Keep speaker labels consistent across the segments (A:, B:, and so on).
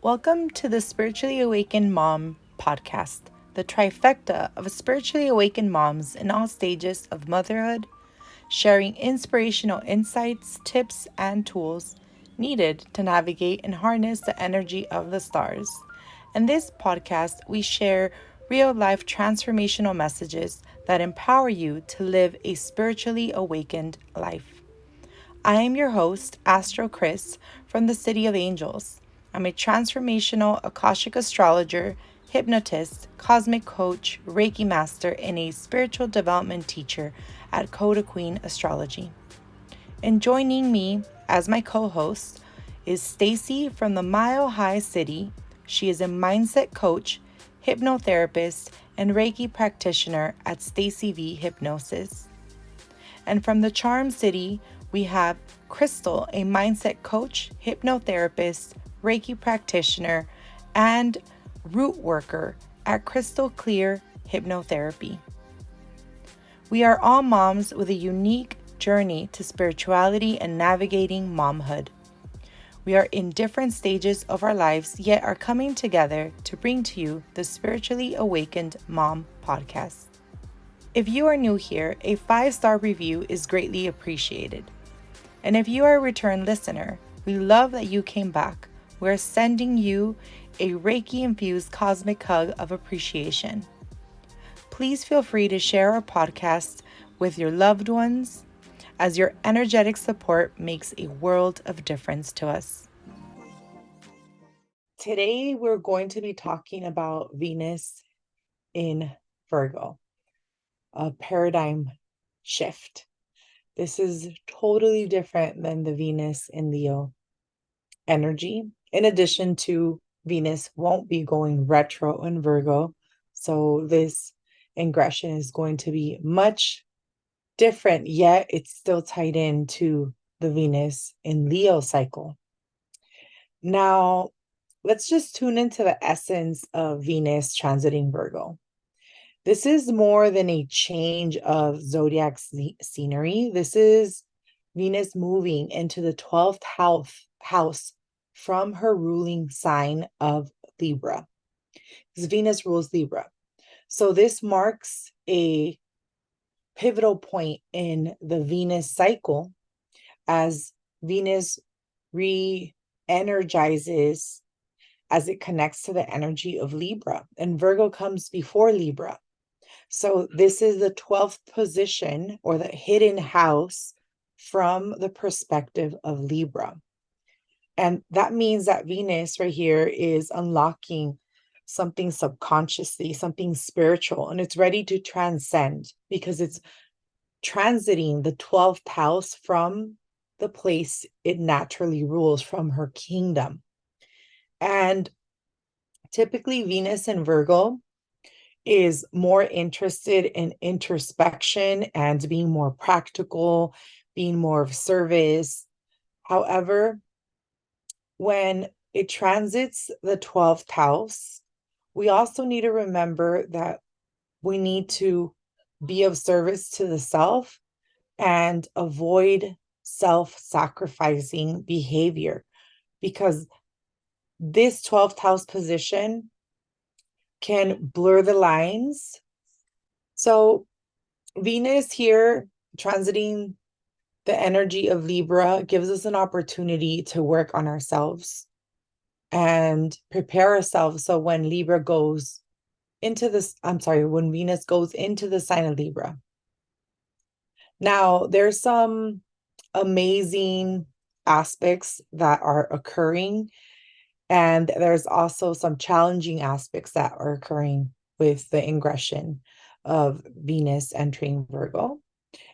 A: Welcome to the Spiritually Awakened Mom podcast, the trifecta of spiritually awakened moms in all stages of motherhood, sharing inspirational insights, tips, and tools needed to navigate and harness the energy of the stars. In this podcast, we share real-life transformational messages that empower you to live a spiritually awakened life. I am your host, AstroKrys, from the City of Angels. I'm a transformational Akashic astrologer, hypnotist, cosmic coach, Reiki Master, and a spiritual development teacher at CodaQueenAstrology. And joining me as my co-host is Stacey from the Mile High City. She is a mindset coach, hypnotherapist, and Reiki practitioner at Stacey V Hypnosis. And from the Charm City, we have Crystal, a mindset coach, hypnotherapist, Reiki practitioner, and root worker at Crystal Clear Hypnotherapy. We are all moms with a unique journey to spirituality and navigating momhood. We are in different stages of our lives, yet are coming together to bring to you the Spiritually Awakened Mom podcast. If you are new here, a 5-star review is greatly appreciated. And if you are a return listener, we love that you came back. We're sending you a Reiki-infused cosmic hug of appreciation. Please feel free to share our podcast with your loved ones, as your energetic support makes a world of difference to us. Today, we're going to be talking about Venus in Virgo, a paradigm shift. This is totally different than the Venus in Leo energy. In addition to Venus won't be going retro in Virgo, so this ingression is going to be much different, yet it's still tied into the Venus in Leo cycle. Now, let's just tune into the essence of Venus transiting Virgo. This is more than a change of zodiac scenery. This is Venus moving into the 12th house from her ruling sign of Libra. Because Venus rules Libra. So this marks a pivotal point in the Venus cycle as Venus re-energizes as it connects to the energy of Libra. And Virgo comes before Libra. So this is the 12th position or the hidden house from the perspective of Libra. And that means that Venus right here is unlocking something subconsciously, something spiritual, and it's ready to transcend because it's transiting the 12th house from the place it naturally rules, from her kingdom. And typically Venus in Virgo is more interested in introspection and being more practical, being more of service. However, when it transits the 12th house, we also need to remember that we need to be of service to the self and avoid self-sacrificing behavior, because this 12th house position can blur the lines. So Venus here transiting the energy of Libra gives us an opportunity to work on ourselves and prepare ourselves. So when Libra goes into this, when Venus goes into the sign of Libra. Now, there's some amazing aspects that are occurring, and there's also some challenging aspects that are occurring with the ingression of Venus entering Virgo.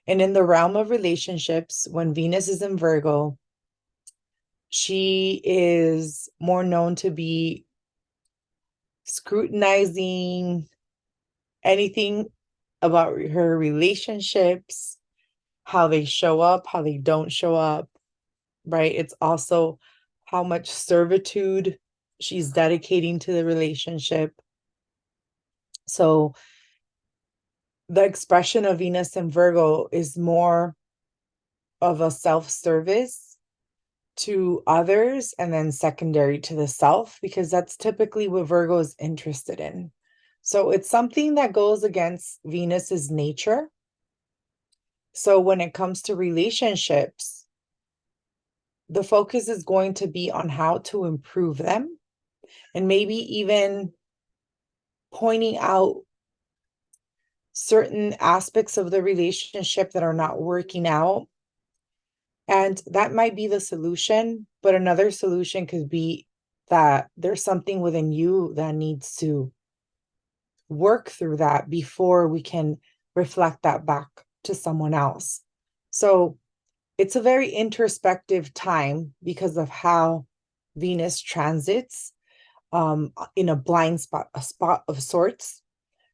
A: And in the realm of relationships, when Venus is in Virgo, she is more known to be scrutinizing anything about her relationships, how they show up, how they don't show up, right? It's also how much servitude she's dedicating to the relationship. So the expression of Venus in Virgo is more of a self-service to others and then secondary to the self, because that's typically what Virgo is interested in. So it's something that goes against Venus's nature. So when it comes to relationships, the focus is going to be on how to improve them, and maybe even pointing out certain aspects of the relationship that are not working out. And that might be the solution, but another solution could be that there's something within you that needs to work through that before we can reflect that back to someone else. So it's a very introspective time because of how Venus transits in a blind spot, a spot of sorts.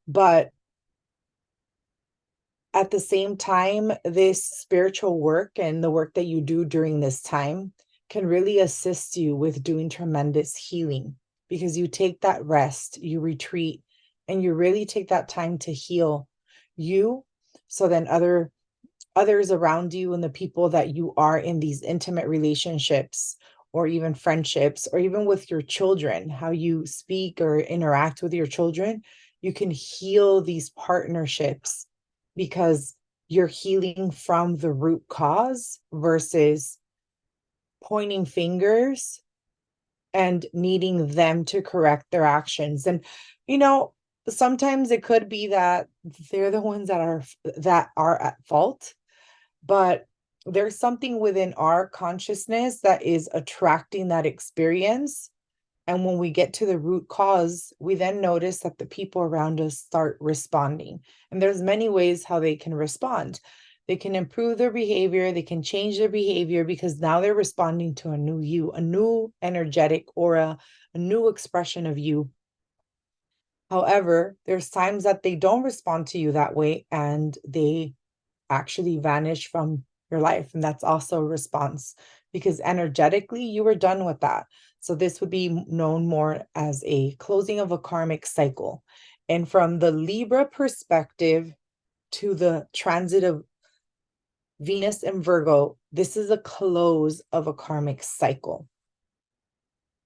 A: But at the same time, this spiritual work and the work that you do during this time can really assist you with doing tremendous healing, because you take that rest, you retreat, and you really take that time to heal you. So then others around you and the people that you are in these intimate relationships or even friendships, or even with your children, how you speak or interact with your children, you can heal these partnerships because you're healing from the root cause versus pointing fingers and needing them to correct their actions. And, sometimes it could be that they're the ones that are at fault, but there's something within our consciousness that is attracting that experience. And when we get to the root cause, we then notice that the people around us start responding. And there's many ways how they can respond. They can improve their behavior, they can change their behavior, because now they're responding to a new you, a new energetic aura, a new expression of you. However, there's times that they don't respond to you that way and they actually vanish from your life. And that's also a response, because energetically you were done with that. So this would be known more as a closing of a karmic cycle. And from the Libra perspective to the transit of Venus and Virgo, this is a close of a karmic cycle.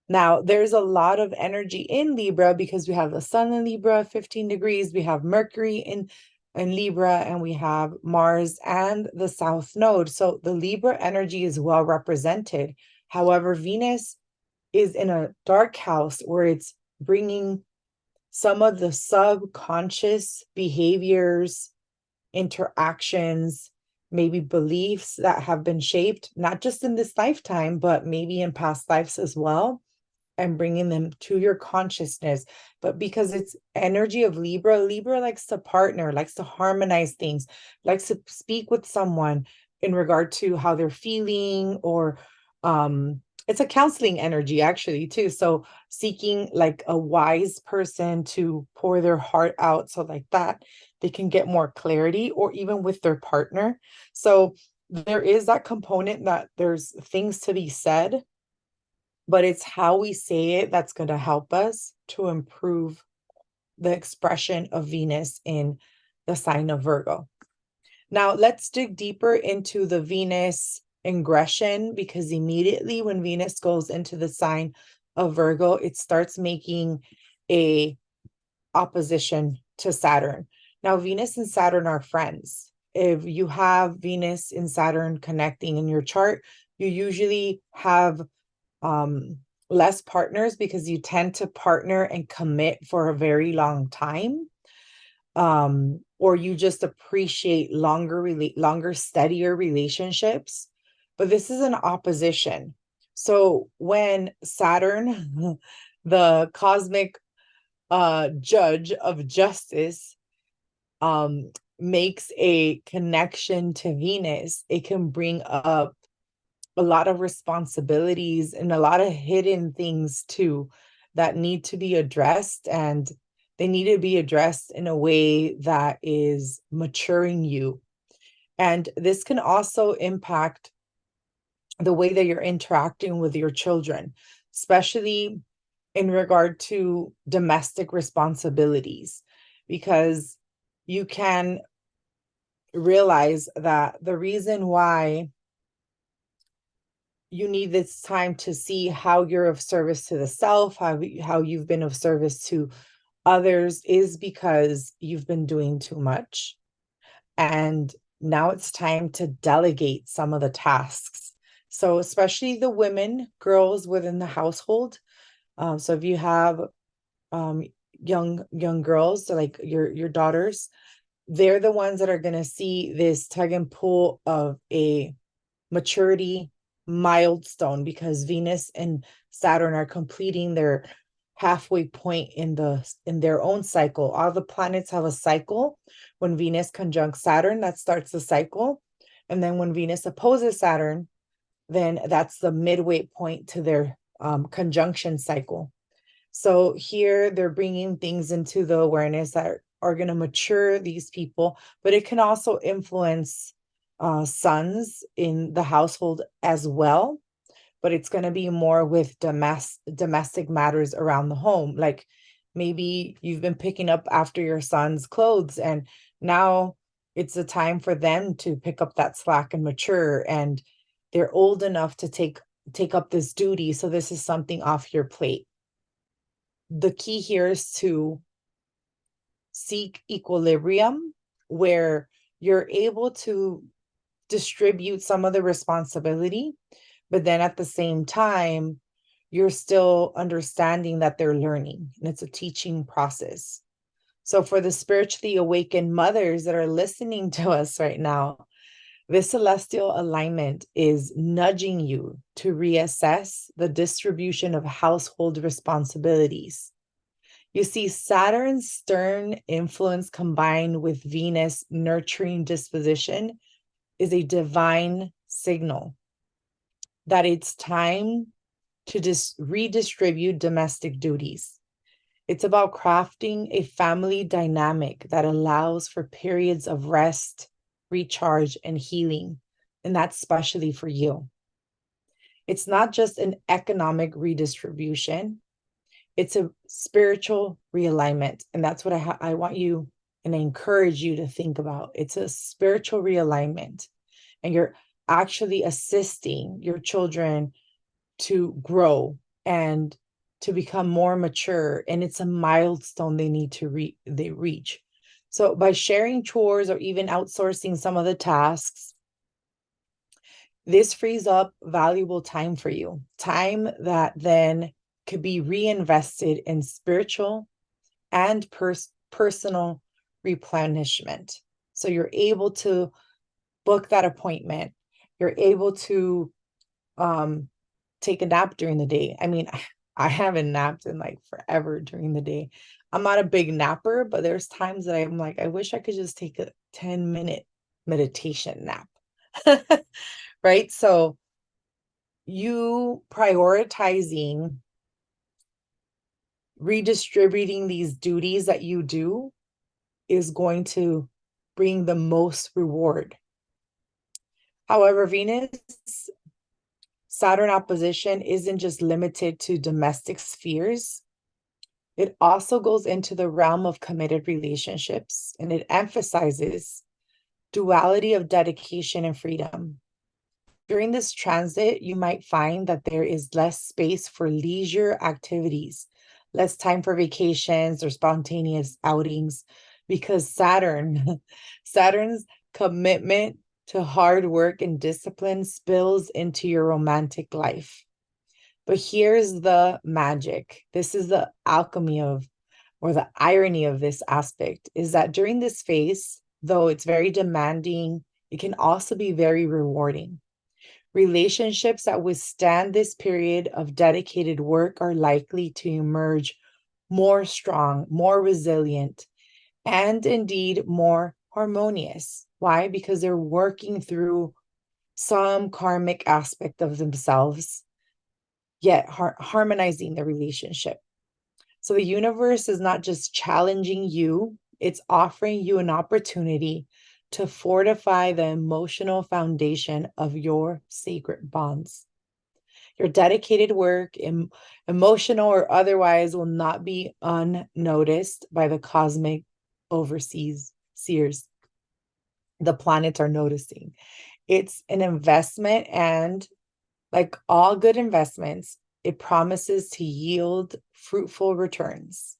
A: Now, there's a lot of energy in Libra because we have the sun in Libra, 15 degrees. We have Mercury in Libra, and we have Mars and the South Node. So the Libra energy is well represented. However, Venus is in a dark house where it's bringing some of the subconscious behaviors, interactions, maybe beliefs that have been shaped, not just in this lifetime, but maybe in past lives as well, and bringing them to your consciousness. But because it's energy of Libra likes to partner, likes to harmonize things, likes to speak with someone in regard to how they're feeling, or it's a counseling energy actually too. So seeking like a wise person to pour their heart out, so like that they can get more clarity, or even with their partner. So there is that component that there's things to be said, but it's how we say it that's going to help us to improve the expression of Venus in the sign of Virgo. Now, let's dig deeper into the Venus ingression, because immediately when Venus goes into the sign of Virgo, it starts making a opposition to Saturn. Now, Venus and Saturn are friends. If you have Venus and Saturn connecting in your chart, you usually have less partners, because you tend to partner and commit for a very long time, or you just appreciate longer, steadier relationships. But this is an opposition. So when Saturn, the cosmic judge of justice, makes a connection to Venus, it can bring up a lot of responsibilities and a lot of hidden things too that need to be addressed, and they need to be addressed in a way that is maturing you. And this can also impact the way that you're interacting with your children, especially in regard to domestic responsibilities, because you can realize that the reason why you need this time to see how you're of service to the self, how you've been of service to others, is because you've been doing too much. And now it's time to delegate some of the tasks. So especially the women, girls within the household. So if you have um, young girls, so like your daughters, they're the ones that are going to see this tug and pull of a maturity milestone, because Venus and Saturn are completing their halfway point in their own cycle. All the planets have a cycle. When Venus conjuncts Saturn, that starts the cycle. And then when Venus opposes Saturn, then that's the midway point to their conjunction cycle. So here they're bringing things into the awareness that are going to mature these people, but it can also influence sons in the household as well. But it's going to be more with domestic matters around the home. Like maybe you've been picking up after your son's clothes, and now it's a time for them to pick up that slack and mature, and they're old enough to take up this duty. So this is something off your plate. The key here is to seek equilibrium where you're able to distribute some of the responsibility, but then at the same time, you're still understanding that they're learning, and it's a teaching process. So for the spiritually awakened mothers that are listening to us right now, this celestial alignment is nudging you to reassess the distribution of household responsibilities. You see, Saturn's stern influence combined with Venus' nurturing disposition is a divine signal that it's time to redistribute domestic duties. It's about crafting a family dynamic that allows for periods of rest, recharge, and healing. And that's especially for you. It's not just an economic redistribution, it's a spiritual realignment. And that's what I want you and I encourage you to think about. It's a spiritual realignment. And you're actually assisting your children to grow and to become more mature. And it's a milestone they need to reach. So by sharing chores or even outsourcing some of the tasks, this frees up valuable time for you, time that then could be reinvested in spiritual and personal replenishment. So you're able to book that appointment. You're able to take a nap during the day. I mean, I haven't napped in like forever during the day. I'm not a big napper, but there's times that I'm like, I wish I could just take a 10-minute meditation nap. Right? So you prioritizing redistributing these duties that you do is going to bring the most reward. However, Venus Saturn opposition isn't just limited to domestic spheres. It also goes into the realm of committed relationships, and it emphasizes duality of dedication and freedom. During this transit, you might find that there is less space for leisure activities, less time for vacations or spontaneous outings, because Saturn's commitment to hard work and discipline spills into your romantic life. But here's the magic. This is the alchemy of, or the irony of this aspect, is that during this phase, though it's very demanding, it can also be very rewarding. Relationships that withstand this period of dedicated work are likely to emerge more strong, more resilient, and indeed more harmonious. Why? Because they're working through some karmic aspect of themselves, yet harmonizing the relationship. So the universe is not just challenging you, it's offering you an opportunity to fortify the emotional foundation of your sacred bonds. Your dedicated work, emotional or otherwise, will not be unnoticed by the cosmic overseas seers. The planets are noticing. It's an investment, and Like all good investments, it promises to yield fruitful returns.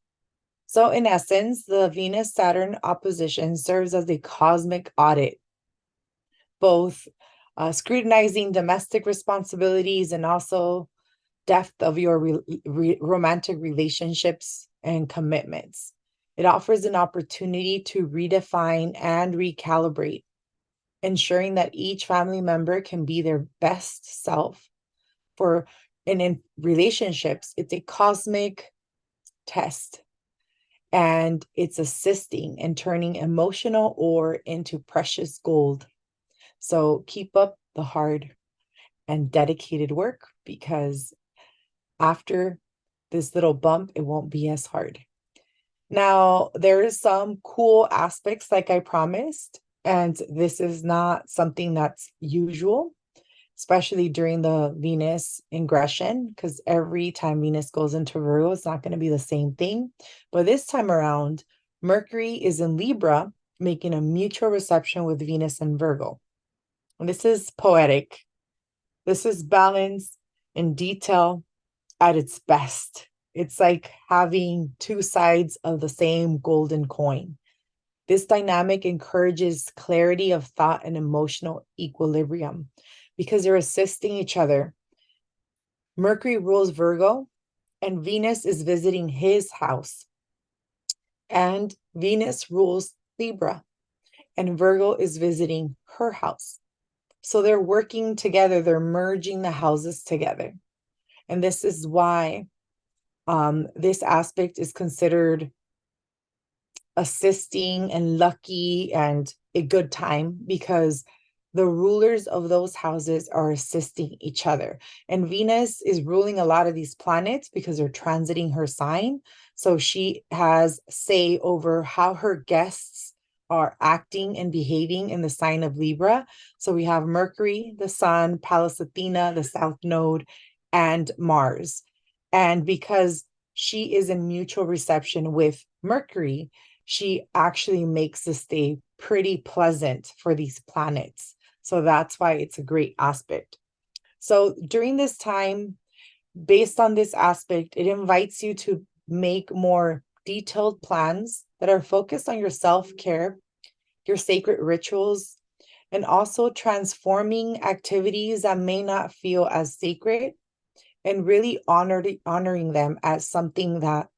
A: So, in essence, the Venus Saturn opposition serves as a cosmic audit, both scrutinizing domestic responsibilities and also depth of your romantic relationships and commitments. It offers an opportunity to redefine and recalibrate, ensuring that each family member can be their best self. And in relationships, it's a cosmic test, and it's assisting and turning emotional ore into precious gold. So keep up the hard and dedicated work, because after this little bump, it won't be as hard. Now, there is some cool aspects, like I promised, and this is not something that's usual, especially during the Venus ingression, because every time Venus goes into Virgo, it's not going to be the same thing. But this time around, Mercury is in Libra, making a mutual reception with Venus and Virgo. And this is poetic. This is balance and detail at its best. It's like having two sides of the same golden coin. This dynamic encourages clarity of thought and emotional equilibrium because they're assisting each other. Mercury rules Virgo, and Venus is visiting his house. And Venus rules Libra, and Virgo is visiting her house. So they're working together, they're merging the houses together. And this is why this aspect is considered assisting and lucky and a good time, because the rulers of those houses are assisting each other. And Venus is ruling a lot of these planets because they're transiting her sign. So she has say over how her guests are acting and behaving in the sign of Libra. So we have Mercury, the Sun, Pallas Athena, the South Node, and Mars. And because she is in mutual reception with Mercury, she actually makes this day pretty pleasant for these planets. So that's why it's a great aspect. So during this time, based on this aspect, it invites you to make more detailed plans that are focused on your self-care, your sacred rituals, and also transforming activities that may not feel as sacred, and really honoring them as something that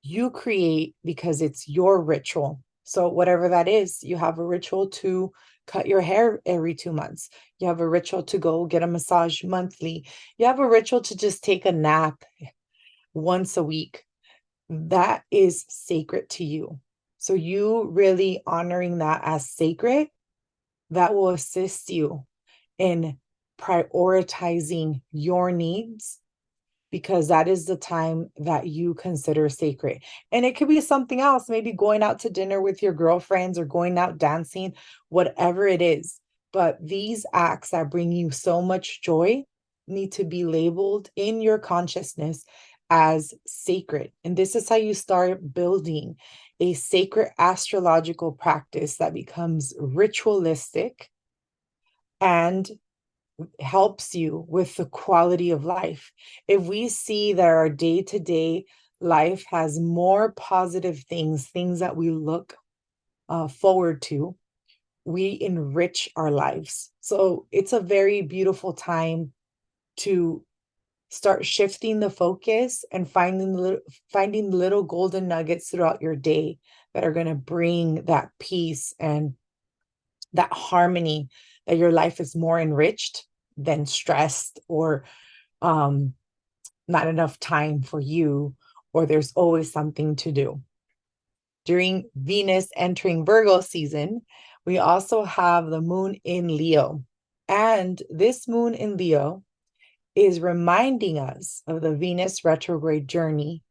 A: you create because it's your ritual. So whatever that is, you have a ritual to cut your hair every 2 months. You have a ritual to go get a massage monthly. You have a ritual to just take a nap once a week. That is sacred to you. So you really honoring that as sacred, that will assist you in prioritizing your needs, because that is the time that you consider sacred. And it could be something else, maybe going out to dinner with your girlfriends or going out dancing, whatever it is. But these acts that bring you so much joy need to be labeled in your consciousness as sacred. And this is how you start building a sacred astrological practice that becomes ritualistic and helps you with the quality of life. If we see that our day-to-day life has more positive things that we look forward to, we enrich our lives. So it's a very beautiful time to start shifting the focus and finding little golden nuggets throughout your day that are going to bring that peace and that harmony, that your life is more enriched than stressed, or not enough time for you, or there's always something to do. During Venus entering Virgo season, we also have the moon in Leo. And this moon in Leo is reminding us of the Venus retrograde journey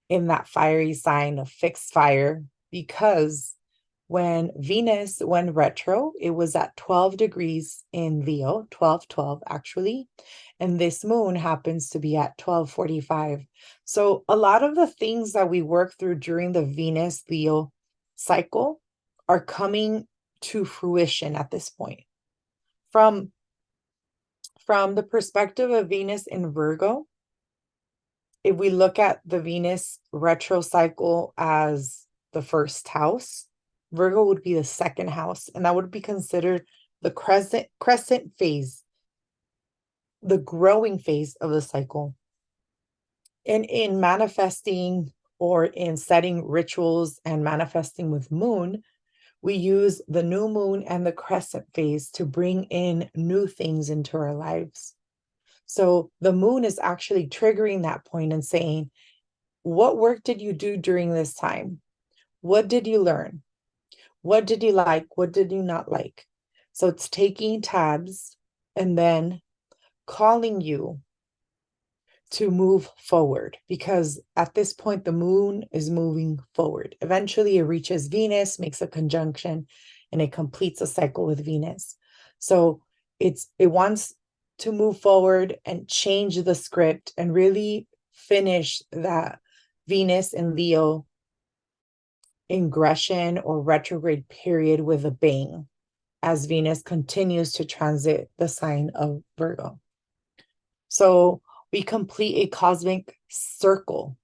A: in that fiery sign of fixed fire, because when Venus went retro, it was at 12 degrees in Leo, 12:12 actually. And this moon happens to be at 12:45. So a lot of the things that we work through during the Venus Leo cycle are coming to fruition at this point. From from the perspective of Venus in Virgo, if we look at the Venus retro cycle as the first house, Virgo would be the second house, and that would be considered the crescent phase, the growing phase of the cycle. And in manifesting or in setting rituals and manifesting with moon, we use the new moon and the crescent phase to bring in new things into our lives. So the moon is actually triggering that point and saying, what work did you do during this time? What did you learn? What did you like? What did you not like? So it's taking tabs and then calling you to move forward, because at this point, the moon is moving forward. Eventually, it reaches Venus, makes a conjunction, and it completes a cycle with Venus. So it wants to move forward and change the script and really finish that Venus in Leo ingression or retrograde period with a bang as Venus continues to transit the sign of Virgo. So we complete a cosmic circle.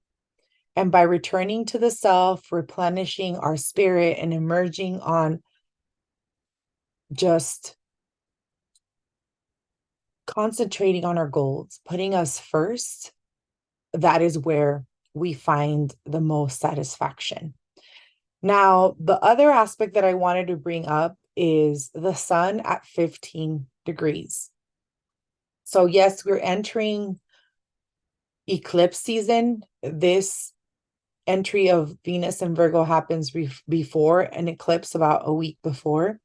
A: And by returning to the self, replenishing our spirit, and emerging on just concentrating on our goals, putting us first, that is where we find the most satisfaction. Now, the other aspect that I wanted to bring up is the sun at 15 degrees. So yes, we're entering eclipse season. This entry of Venus and Virgo happens before an eclipse, about a week before.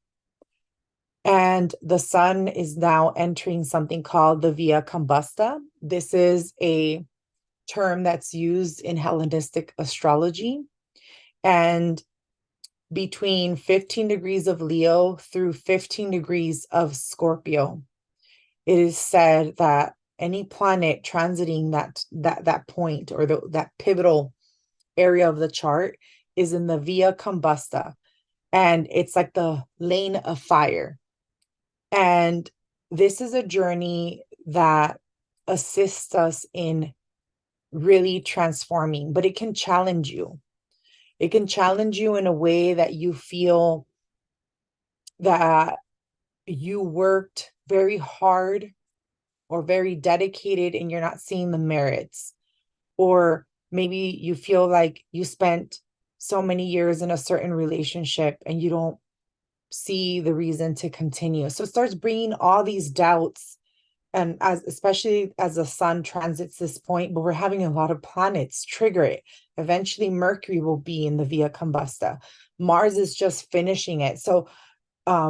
A: And the sun is now entering something called the Via Combusta. This is a term that's used in Hellenistic astrology. And between 15 degrees of Leo through 15 degrees of Scorpio, it is said that any planet transiting that point or that pivotal area of the chart is in the Via Combusta, and it's like the lane of fire. And this is a journey that assists us in really transforming, but it can challenge you. It can challenge you in a way that you feel that you worked very hard or very dedicated and you're not seeing the merits. Or maybe you feel like you spent so many years in a certain relationship and you don't see the reason to continue. So it starts bringing all these doubts, and especially as the sun transits this point, but we're having a lot of planets trigger it. Eventually Mercury will be in the Via Combusta. Mars is just finishing it. So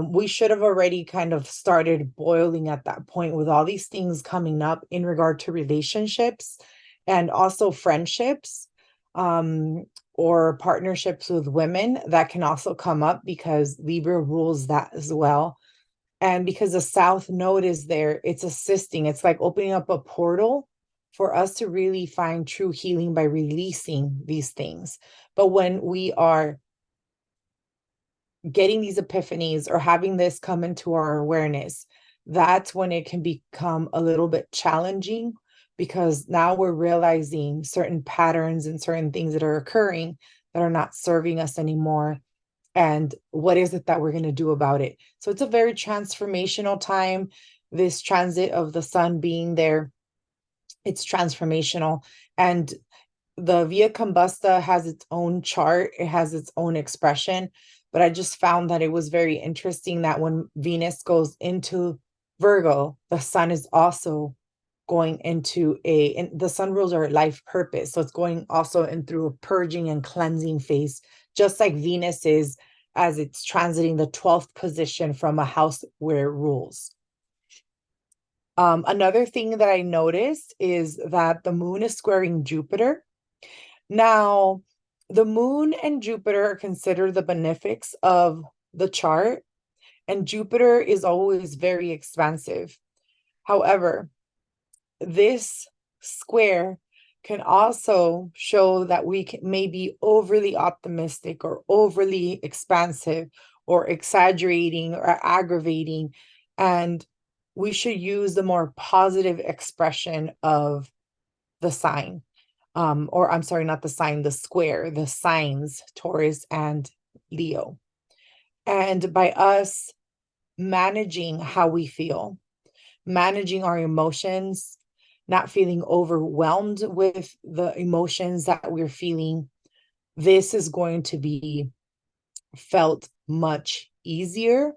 A: we should have already kind of started boiling at that point with all these things coming up in regard to relationships and also friendships, or partnerships with women that can also come up because Libra rules that as well. And because the South Node is there, it's assisting. It's like opening up a portal for us to really find true healing by releasing these things. But when we are getting these epiphanies or having this come into our awareness, that's when it can become a little bit challenging, because now we're realizing certain patterns and certain things that are occurring that are not serving us anymore. And what is it that we're going to do about it? So it's a very transformational time. This transit of the sun being there, it's transformational. And the Via Combusta has its own chart. It has its own expression. But I just found that it was very interesting that when Venus goes into Virgo, the sun is also going into and the sun rules our life purpose. So it's going also in through a purging and cleansing phase, just like Venus is as it's transiting the 12th position from a house where it rules. Another thing that I noticed is that the moon is squaring Jupiter. Now, the moon and Jupiter are considered the benefics of the chart, and Jupiter is always very expansive. However, this square can also show that we may be overly optimistic or overly expansive or exaggerating or aggravating. And we should use the more positive expression of the sign. Or I'm sorry, not the sign, the square, the signs, Taurus and Leo. And by us managing how we feel, managing our emotions, not feeling overwhelmed with the emotions that we're feeling, this is going to be felt much easier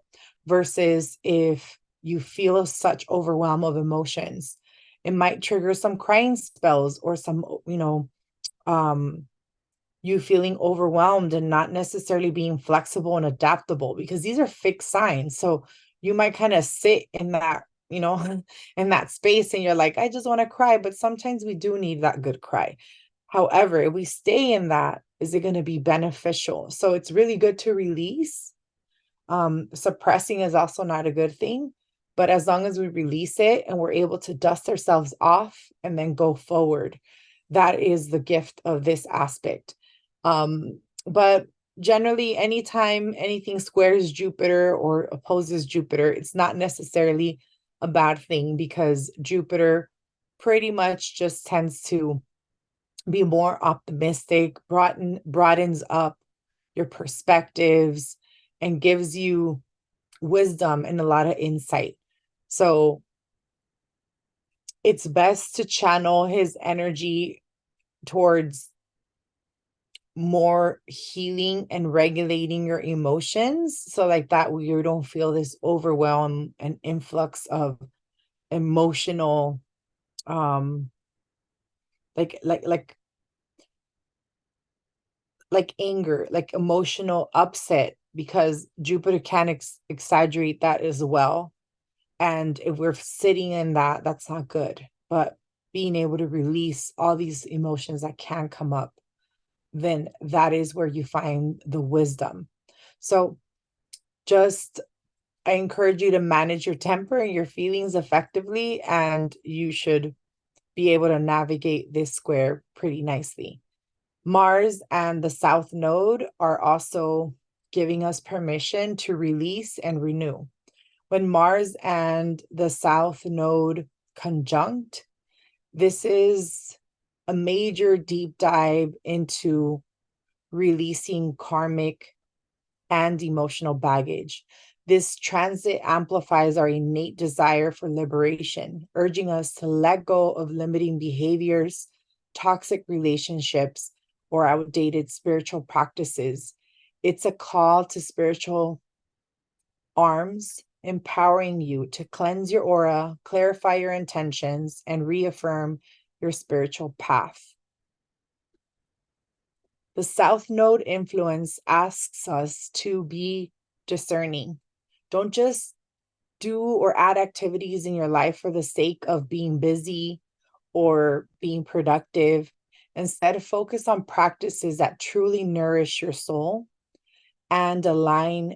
A: versus if you feel such overwhelm of emotions. It might trigger some crying spells or some, um, you feeling overwhelmed and not necessarily being flexible and adaptable, because these are fixed signs. So you might kind of sit in that, in that space and you're like, I just want to cry. But sometimes we do need that good cry. However, if we stay in that, is it going to be beneficial? So it's really good to release. Suppressing is also not a good thing. But as long as we release it and we're able to dust ourselves off and then go forward, that is the gift of this aspect. But generally, anytime anything squares Jupiter or opposes Jupiter, it's not necessarily a bad thing, because Jupiter pretty much just tends to be more optimistic, broadens up your perspectives, and gives you wisdom and a lot of insight. So it's best to channel his energy towards more healing and regulating your emotions, so like that you don't feel this overwhelm and influx of emotional like like like like anger, like emotional upset, because Jupiter can exaggerate that as well. And if we're sitting in that, that's not good. But being able to release all these emotions that can come up, then that is where you find the wisdom. So just, I encourage you to manage your temper and your feelings effectively, and you should be able to navigate this square pretty nicely. Mars and the South Node are also giving us permission to release and renew. When Mars and the South Node conjunct, this is a major deep dive into releasing karmic and emotional baggage. This transit amplifies our innate desire for liberation, urging us to let go of limiting behaviors, toxic relationships, or outdated spiritual practices. It's a call to spiritual arms, empowering you to cleanse your aura, clarify your intentions, and reaffirm your spiritual path. The South Node influence asks us to be discerning. Don't just do or add activities in your life for the sake of being busy or being productive. Instead, focus on practices that truly nourish your soul and align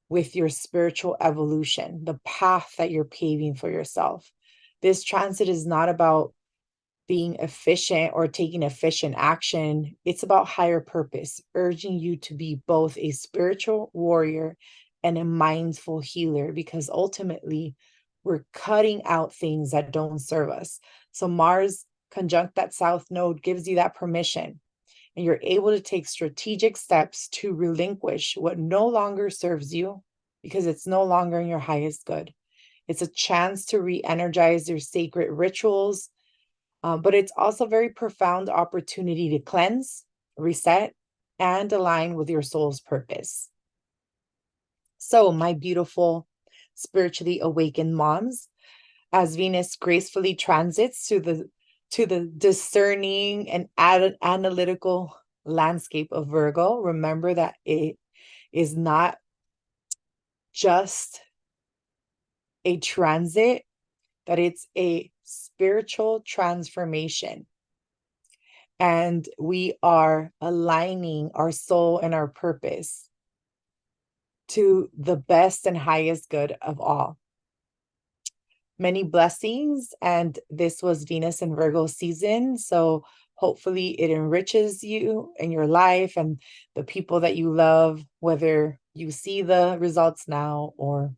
A: with your spiritual evolution, the path that you're paving for yourself. This transit is not about being efficient or taking efficient action. It's about higher purpose, urging you to be both a spiritual warrior and a mindful healer, because ultimately we're cutting out things that don't serve us. So Mars conjunct that South Node gives you that permission, and you're able to take strategic steps to relinquish what no longer serves you, because it's no longer in your highest good. It's a chance to re-energize your sacred rituals, but it's also a very profound opportunity to cleanse, reset, and align with your soul's purpose. So, my beautiful spiritually awakened moms, as Venus gracefully transits to the discerning and analytical landscape of Virgo, remember that it is not just a transit, that it's a spiritual transformation. And we are aligning our soul and our purpose to the best and highest good of all. Many blessings. And this was Venus and Virgo season. So hopefully it enriches you in your life and the people that you love, whether you see the results now or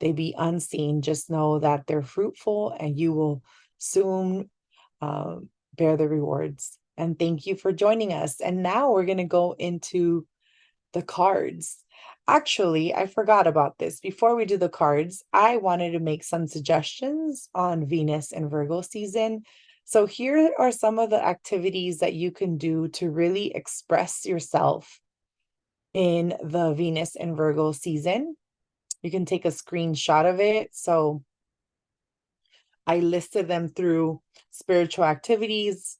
A: they be unseen, just know that they're fruitful and you will soon bear the rewards. And thank you for joining us. And now we're going to go into the cards. Actually, I forgot about this. Before we do the cards, I wanted to make some suggestions on Venus and Virgo season. So here are some of the activities that you can do to really express yourself in the Venus and Virgo season. You can take a screenshot of it. So I listed them through spiritual activities,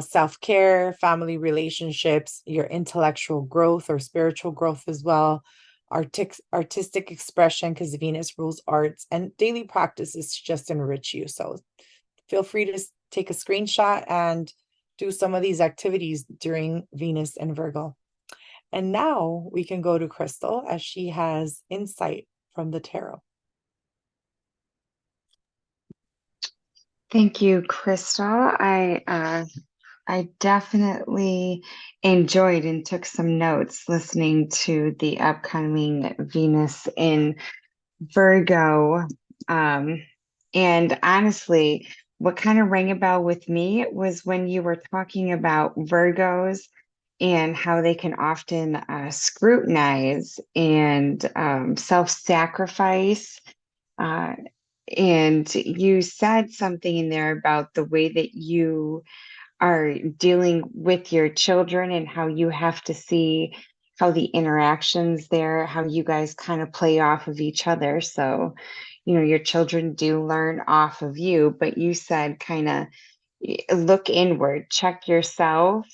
A: self-care, family relationships, your intellectual growth or spiritual growth as well, artistic expression, because Venus rules arts, and daily practices to just enrich you. So feel free to take a screenshot and do some of these activities during Venus and Virgo. And now we can go to Crystal as she has insight from the tarot.
B: Thank you, Crystal. I definitely enjoyed and took some notes listening to the upcoming Venus in Virgo. And honestly, what kind of rang a bell with me was when you were talking about Virgos and how they can often scrutinize and self-sacrifice. Uh, and you said something in there about the way that you are dealing with your children and how you have to see how the interactions there, how you guys kind of play off of each other. So, your children do learn off of you, but you said kind of look inward, check yourself,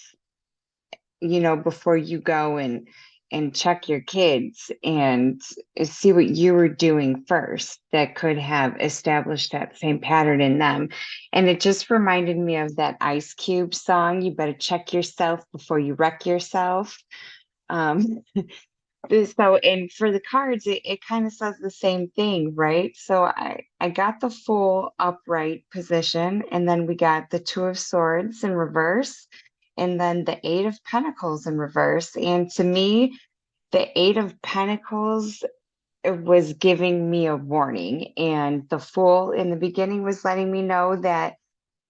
B: before you go and check your kids and see what you were doing first that could have established that same pattern in them. And it just reminded me of that Ice Cube song, You Better Check Yourself Before You Wreck Yourself. Um, so, and for the cards, it kind of says the same thing, right? So I got the full upright position, and then we got the Two of Swords in reverse, and then the Eight of Pentacles in reverse. And to me, the Eight of Pentacles was giving me a warning, and the Fool in the beginning was letting me know that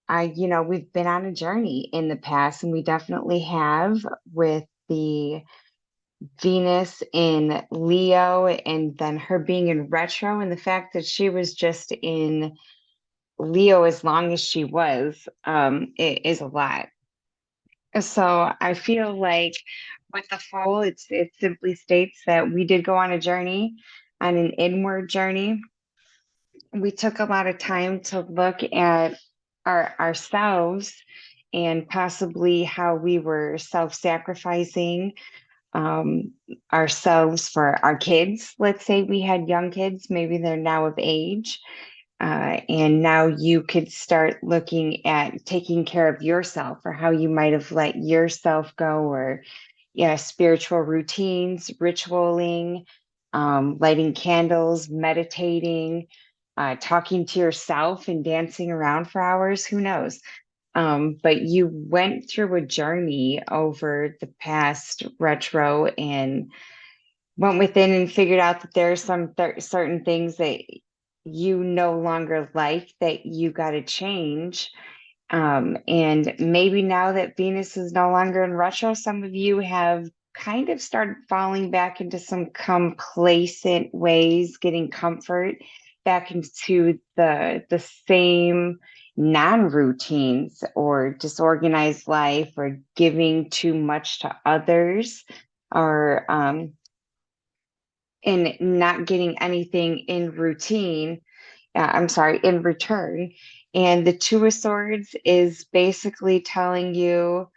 B: we've been on a journey in the past, and we definitely have with the Venus in Leo and then her being in retro, and the fact that she was just in Leo as long as she was, it is a lot. So I feel like with the Fool, it simply states that we did go on a journey, on an inward journey. We took a lot of time to look at ourselves and possibly how we were self-sacrificing um, ourselves for our kids. Let's say we had young kids, maybe they're now of age. And now you could start looking at taking care of yourself or how you might have let yourself go, or yeah, spiritual routines, ritualing, lighting candles, meditating, talking to yourself and dancing around for hours. Who knows? But you went through a journey over the past retro and went within and figured out that there are some certain things that you no longer like that you got to change. And maybe now that Venus is no longer in retro, some of you have kind of started falling back into some complacent ways, getting comfort back into the same non-routines or disorganized life or giving too much to others or and not getting anything in routine. I'm sorry, in return. And the Two of Swords is basically telling you,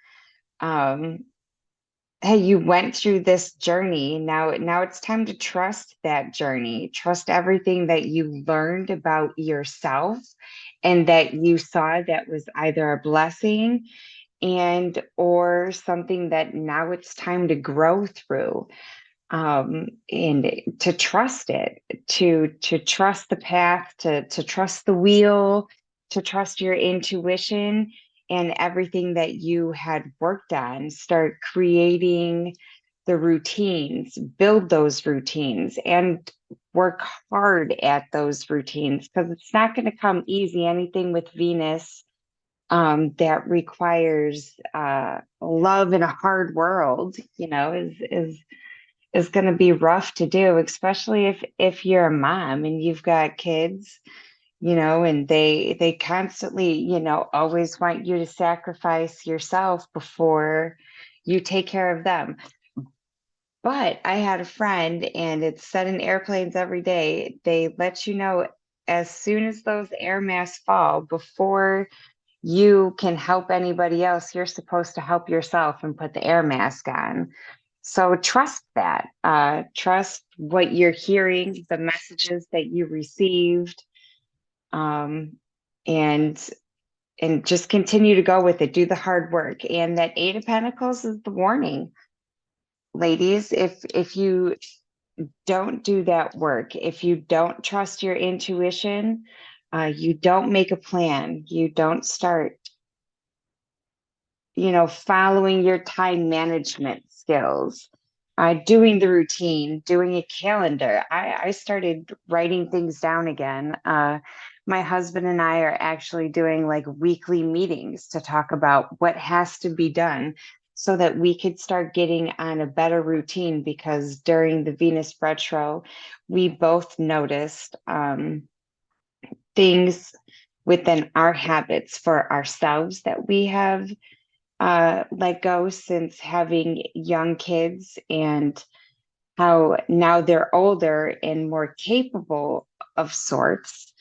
B: um, hey, you went through this journey. Now it's time to trust that journey. Trust everything that you learned about yourself and that you saw that was either a blessing and or something that now it's time to grow through, and to trust it, to trust the path, to trust the wheel, to trust your intuition and everything that you had worked on. Start creating the routines, build those routines, and work hard at those routines because it's not going to come easy. Anything with Venus that requires love in a hard world, is going to be rough to do, especially if you're a mom and you've got kids, and they constantly, always want you to sacrifice yourself before you take care of them. But I had a friend, and it's said in airplanes every day, they let you know as soon as those air masks fall, before you can help anybody else, you're supposed to help yourself and put the air mask on. So trust that. Trust what you're hearing, the messages that you received, um, and just continue to go with it. Do the hard work. And that Eight of Pentacles is the warning, ladies. If you don't do that work, if you don't trust your intuition, you don't make a plan, you don't start, following your time management skills, doing the routine, doing a calendar. I started writing things down again. My husband and I are actually doing like weekly meetings to talk about what has to be done so that we could start getting on a better routine, because during the Venus retro, we both noticed things within our habits for ourselves that we have let go since having young kids, and how now they're older and more capable of sorts,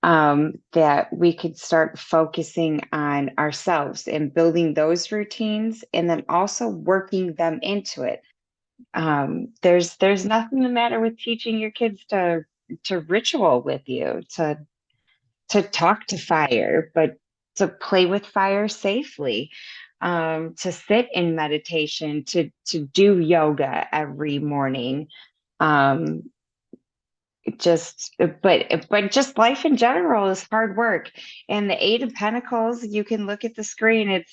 B: that we could start focusing on ourselves and building those routines and then also working them into it. There's nothing the matter with teaching your kids to ritual with you, to talk to fire, but to play with fire safely, to sit in meditation, to do yoga every morning. Um, but just life in general is hard work. And the Eight of Pentacles, you can look at the screen.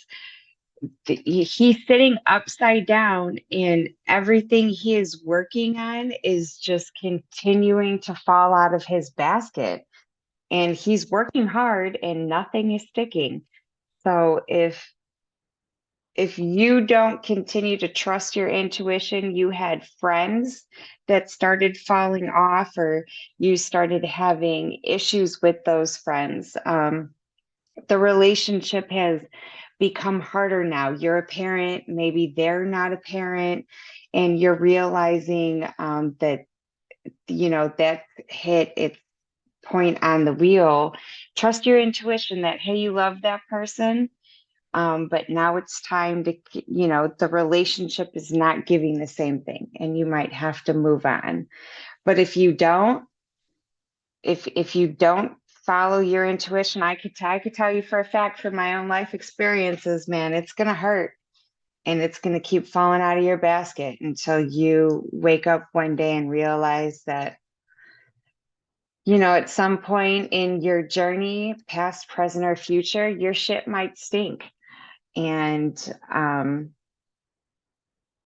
B: He's sitting upside down, and everything he is working on is just continuing to fall out of his basket, and he's working hard and nothing is sticking. So if you don't continue to trust your intuition, you had friends that started falling off, or you started having issues with those friends. The relationship has become harder now. You're a parent, maybe they're not a parent, and you're realizing that that hit its point on the wheel. Trust your intuition that, hey, you love that person, but now it's time to, the relationship is not giving the same thing, and you might have to move on. But if you don't follow your intuition, I could tell you for a fact from my own life experiences, man, it's gonna hurt, and it's gonna keep falling out of your basket until you wake up one day and realize that, at some point in your journey, past, present, or future, your shit might stink. And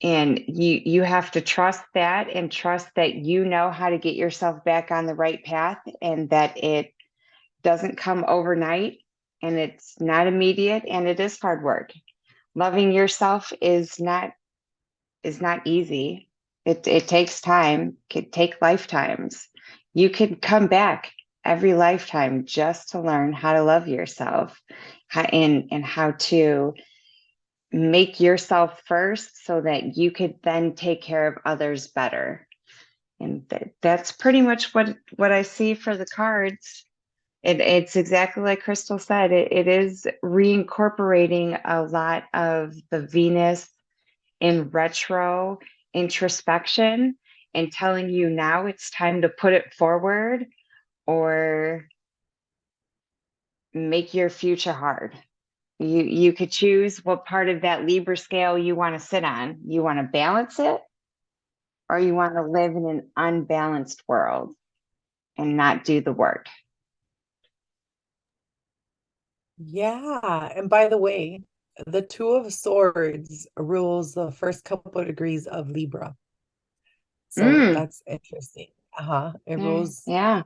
B: you have to trust that, and trust that you know how to get yourself back on the right path, and that it doesn't come overnight, and it's not immediate, and it is hard work. Loving yourself is not easy. It takes time, it could take lifetimes. You could come back every lifetime just to learn how to love yourself, and how to make yourself first so that you could then take care of others better. And that's pretty much what I see for the cards. It's exactly like Crystal said. It is reincorporating a lot of the Venus in retro introspection, and telling you now it's time to put it forward, or make your future hard. You could choose what part of that Libra scale you want to sit on. You want to balance it, or you want to live in an unbalanced world and not do the work.
A: Yeah. And by the way, the Two of Swords rules the first couple of degrees of Libra. So
B: Mm.
A: that's interesting. It rules
B: Yeah.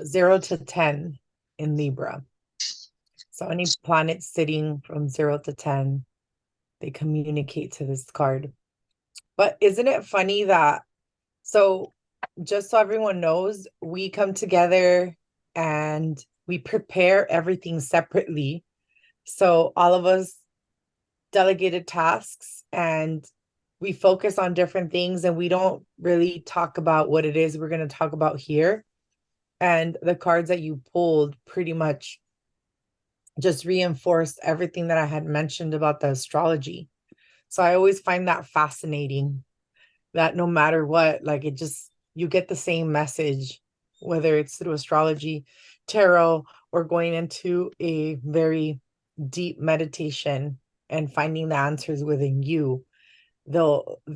A: 0 to 10 in Libra. So any planet sitting from 0 to 10, they communicate to this card. But isn't it funny that, so just so everyone knows, we come together and we prepare everything separately. So all of us delegated tasks and we focus on different things and we don't really talk about what it is we're going to talk about here. And the cards that you pulled pretty much just reinforced everything that I had mentioned about the astrology. So I always find that fascinating, that no matter what, like it just, you get the same message, whether it's through astrology, tarot, or going into a very deep meditation and finding the answers within you.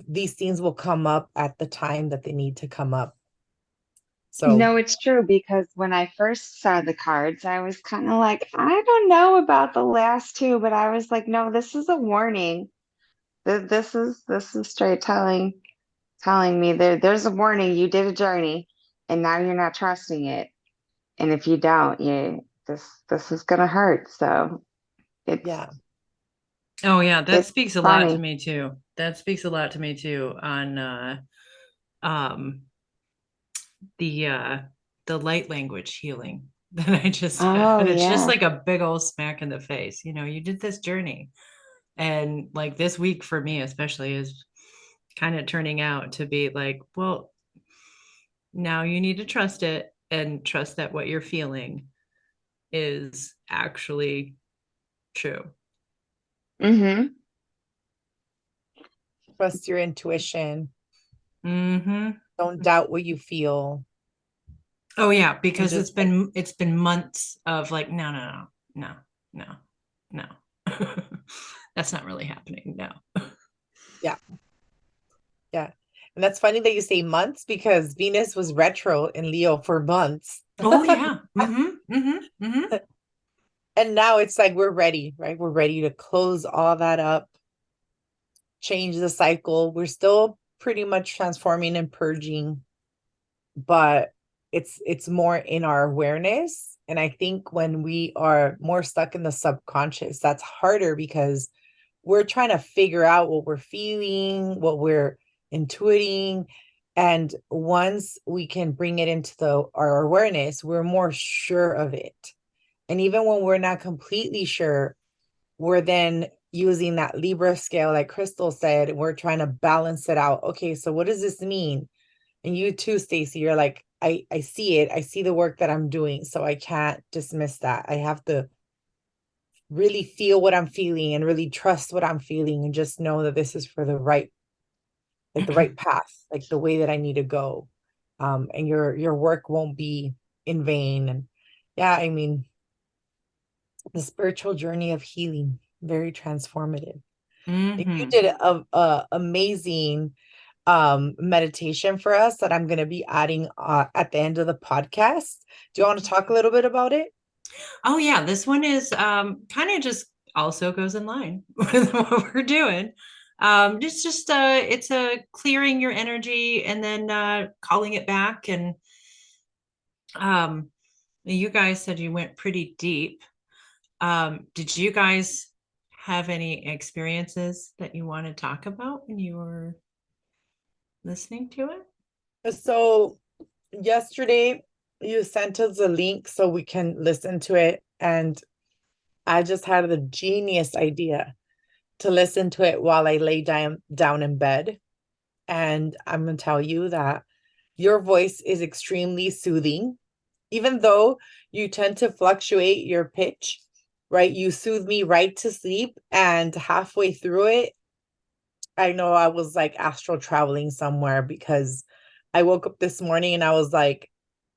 A: These things will come up at the time that they need to come up. So
B: No, it's true because when I first saw the cards, I was kind of like, I don't know about the last two, but I was like, no, this is a warning. This is straight telling me there's a warning. You did a journey and now you're not trusting it. And if you don't, this is gonna hurt. So it's
A: yeah.
C: Oh yeah, that
B: it's
C: speaks a lot to
B: funny.
C: me too. That speaks a lot to me too on um the uh the light language healing that I just
B: Oh
C: had. It's just
B: yeah.
C: like a big old smack in the face. You know, you did this journey. And like this week for me especially is kind of turning out to be like, well, now you need to trust it and trust that what you're feeling is actually true.
B: Mm-hmm.
A: Trust your intuition.
C: Mm-hmm.
A: Don't doubt what you feel.
C: Oh yeah,
A: And
C: because
A: just like,
C: it's been months of like, no, no, no. That's not really happening. No.
A: yeah, yeah. And that's funny that you say months because Venus was retro in Leo for months.
C: Oh yeah. Mm-hmm. Mm-hmm. Mm-hmm.
A: And now it's like we're ready, right? We're ready to close all that up, change the cycle. We're still pretty much transforming and purging, but it's more in our awareness. And I think when we are more stuck in the subconscious, that's harder because we're trying to figure out what we're feeling, what we're intuiting. And once we can bring it into our awareness, we're more sure of it. And even when we're not completely sure, we're then using that Libra scale, like Crystal said, and we're trying to balance it out. Okay, so what does this mean? And you too, Stacey, you're like, I see it. I see the work that I'm doing. So I can't dismiss that. I have to really feel what I'm feeling and really trust what I'm feeling and just know that this is for the right path, like the way that I need to go. And your work won't be in vain. And yeah, I mean, the spiritual journey of healing, very transformative. You
C: Mm-hmm.
A: did a amazing meditation for us that I'm going to be adding at the end of the podcast. Do you want to talk a little bit about it?
C: Oh yeah, this one is kind of just also goes in line with what we're doing. It's a clearing your energy and then calling it back. And um you guys said you went pretty deep. Did you guys have any experiences that you want to talk about when you were listening to it?
A: So yesterday you sent us a link so we can listen to it, and I just had the genius idea to listen to it while I lay down in bed. And I'm going to tell you that your voice is extremely soothing, even though you tend to fluctuate your pitch, right? You soothe me right to sleep. And halfway through it, I know I was like astral traveling somewhere because I woke up this morning and I was like,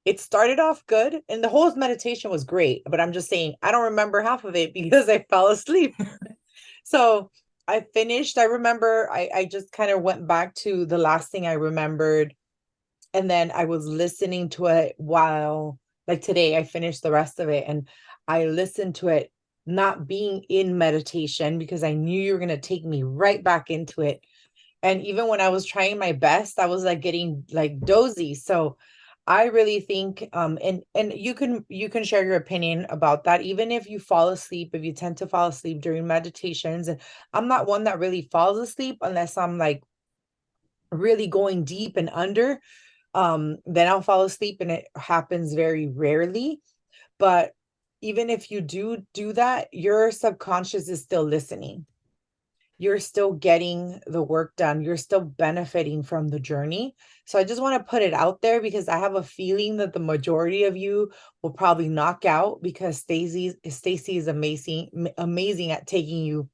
A: it started off good and the whole meditation was great. But I'm just saying, I don't remember half of it because I fell asleep. So I finished. I remember I just kind of went back to the last thing I remembered. And then I was listening to it while, like today, I finished the rest of it and I listened to it not being in meditation because I knew you were going to take me right back into it. And even when I was trying my best, I was like getting like dozy. So I really think and you can share your opinion about that. Even if you fall asleep, if you tend to fall asleep during meditations, and I'm not one that really falls asleep unless I'm like really going deep and under, then I'll fall asleep, and it happens very rarely. But even if you do that, your subconscious is still listening. You're still getting the work done. You're still benefiting from the journey. So I just want to put it out there because I have a feeling that the majority of you will probably knock out because Stacey is amazing at taking you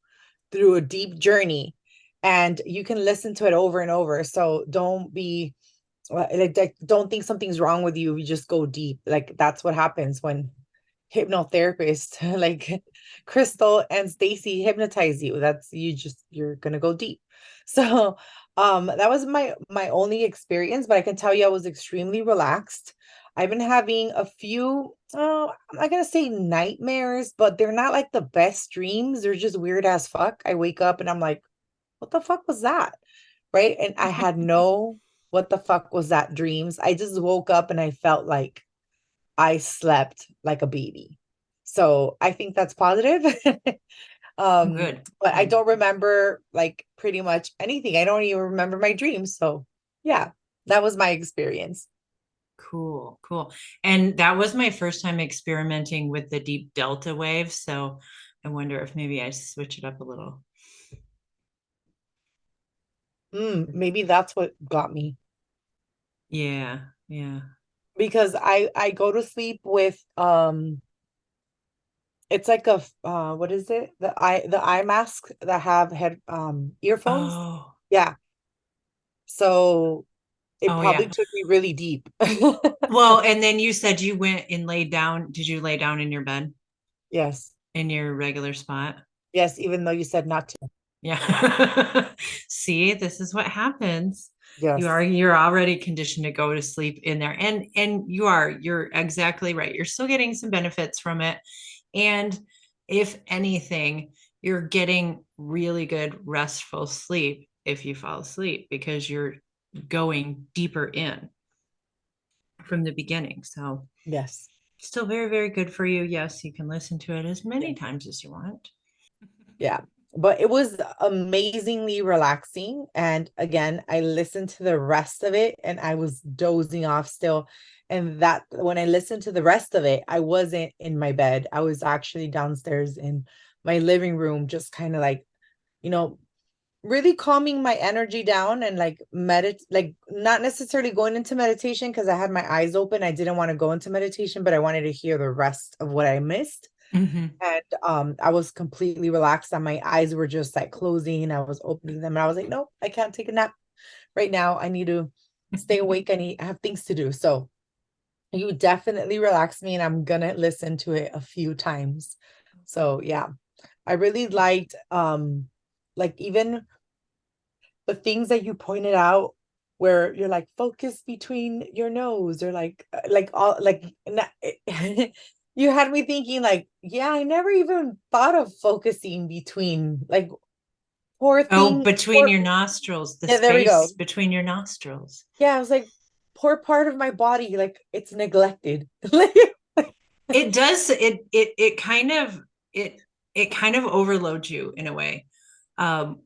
A: through a deep journey, and you can listen to it over and over. So don't be like don't think something's wrong with you. You just go deep. Like that's what happens when hypnotherapists like Crystal and Stacey hypnotize you. That's you're gonna go deep. So that was my only experience, but I can tell you I was extremely relaxed. I've been having a few, I'm not gonna say nightmares, but they're not like the best dreams. They're just weird as fuck. I wake up and I'm like, what the fuck was that? Right. And I had no what the fuck was that dreams. I just woke up and I felt like I slept like a baby. So I think that's positive.
C: Good.
A: But I
C: Good.
A: don't remember like pretty much anything. I don't even remember my dreams. So yeah, that was my experience.
C: Cool. Cool. And that was my first time experimenting with the deep delta waves. So I wonder if maybe I switch it up a little.
A: Maybe that's what got me
C: Yeah. Yeah.
A: because I go to sleep with it's like a what is it? The eye mask that have head earphones.
C: Oh,
A: Yeah. So it
C: oh yeah.
A: probably took me really deep.
C: Well, and then you said you went and laid down. Did you lay down in your bed
A: Yes.
C: in your regular spot?
A: Yes, even though you said not to.
C: Yeah. See, this is what happens.
A: Yes.
C: You're already conditioned to go to sleep in there. And you're exactly right. You're still getting some benefits from it. And if anything, you're getting really good restful sleep if you fall asleep because you're going deeper in from the beginning. So
A: Yes.
C: still very, very good for you. Yes, you can listen to it as
A: Yeah.
C: many times as you want.
A: Yeah. But it was amazingly relaxing. And again, I listened to the rest of it and I was dozing off still. And that when I listened to the rest of it, I wasn't in my bed. I was actually downstairs in my living room, just kind of like, you know, really calming my energy down and like like not necessarily going into meditation because I had my eyes open. I didn't want to go into meditation, but I wanted to hear the rest of what I missed.
C: Mm-hmm.
A: And I was completely relaxed and my eyes were just like closing. I was opening them and I was like, nope, I can't take a nap right now. I need to stay awake. I have things to do. So you definitely relaxed me and I'm gonna listen to it a few times. So yeah, I really liked like even the things that you pointed out where you're like focus between your nose or like all like you had me thinking like, yeah, I never even thought of focusing between like poor
C: Oh,
A: thing
C: between
A: poor,
C: your nostrils, the
A: yeah, there we
C: space
A: go.
C: between your nostrils.
A: Yeah, I was like, poor part of my body, like it's neglected. Like
C: It does it it kind of overloads you in a way. Um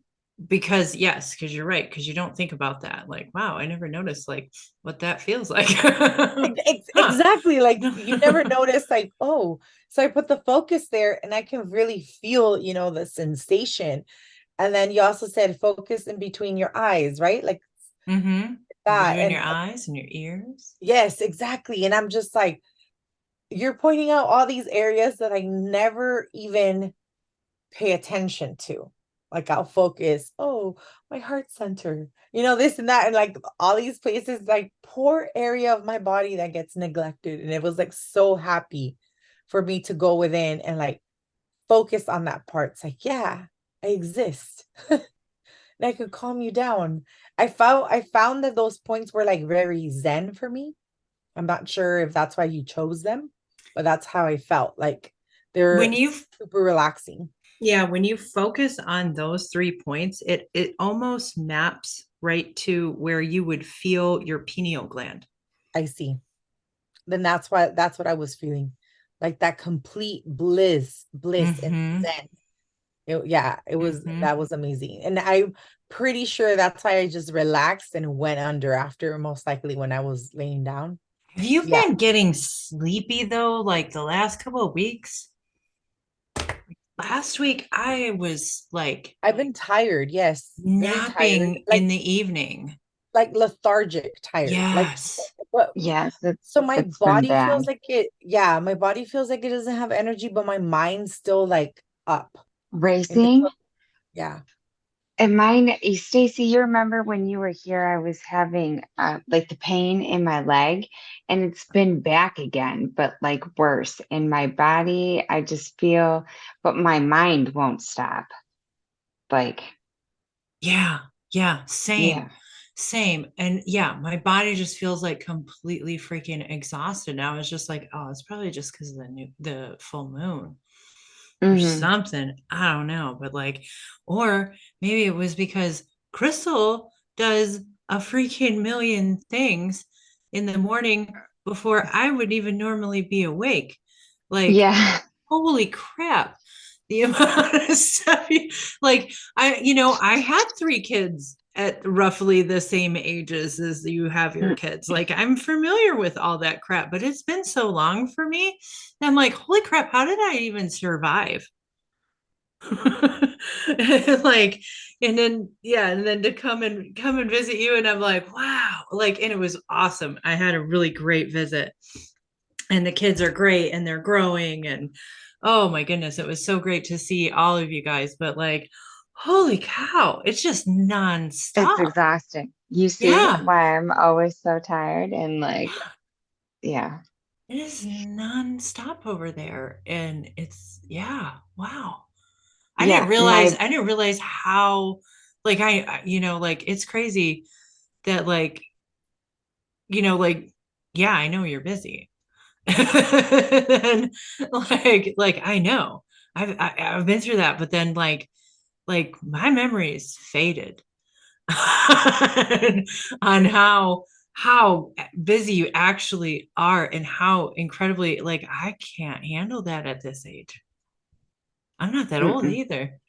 C: because yes, because you're right, because you don't think about that. Like, wow, I never noticed like what that feels like. Huh.
A: exactly, like you never notice like, oh, so I put the focus there and I can really feel, the sensation. And then you also said focus in between your eyes, right? Like
C: Mm-hmm.
A: that.
C: Between
A: And
C: your eyes and your ears.
A: yes, exactly. And I'm just like, you're pointing out all these areas that I never even pay attention to. Like I'll focus, oh, my heart center, this and that. And like all these places, like poor area of my body that gets neglected. And it was like so happy for me to go within and like focus on that part. It's like, yeah, I exist. And I could calm you down. I found that those points were like very zen for me. I'm not sure if that's why you chose them, but that's how I felt. Like They're
C: When you
A: super relaxing.
C: Yeah, when you focus on those 3 points, it almost maps right to where you would feel your pineal gland.
A: I see. Then that's what I was feeling. Like that complete bliss and
C: Mm-hmm.
A: zen. Yeah, it was
C: Mm-hmm.
A: that was amazing. And I'm pretty sure that's why I just relaxed and went under after, most likely when I was laying down.
C: Have you
A: Yeah,
C: been getting sleepy though, like the last couple of weeks? Last week I was like
A: I've been tired. Yes, very tired.
C: napping in the evening.
A: Like lethargic, tired. Like,
C: Yes.
A: but
B: Yes,
A: so my
B: it's been
A: body
B: bad.
A: feels like it. Yeah, my body feels like it doesn't have energy, but my mind's still like up. And
B: Racing.
A: yeah.
B: And mine, Stacey, you remember when you were here, I was having like the pain in my leg, and it's been back again, but like worse. In my body, I just feel, but my mind won't stop. Like,
C: Yeah. Yeah.
B: yeah,
C: Same. And yeah, my body just feels like completely freaking exhausted now. It's just like, oh, it's probably just because of the full moon or
B: hmm,
C: something. I don't know. But like, or maybe it was because Crystal does a freaking million things in the morning before I would even normally be awake. Like,
B: yeah,
C: holy crap, the amount of stuff like I had 3 kids at roughly the same ages as you have your
B: mm,
C: kids. Like, I'm familiar with all that crap, but it's been so long for me. I'm like, holy crap, how did I even survive? Like, and then yeah, and then to come and visit you, and I'm like, wow, like, and it was awesome. I had a really great visit, and the kids are great and they're growing, and oh my goodness, it was so great to see all of you guys. But like, holy cow, it's just
B: it's
C: nonstop.
B: exhausting. You see
C: Yeah,
B: why I'm always so tired and like, yeah,
C: it is nonstop over there, and it's, yeah, wow. i didn't
B: yeah,
C: realize
B: my,
C: i didn't realize how, like, like, it's crazy that, like, like, yeah, I know you're busy. And like I know I've been through that, but then like my memory is faded on how busy you actually are, and how incredibly, like, I can't handle that at this age. I'm not that old
B: mm-mm.
C: either.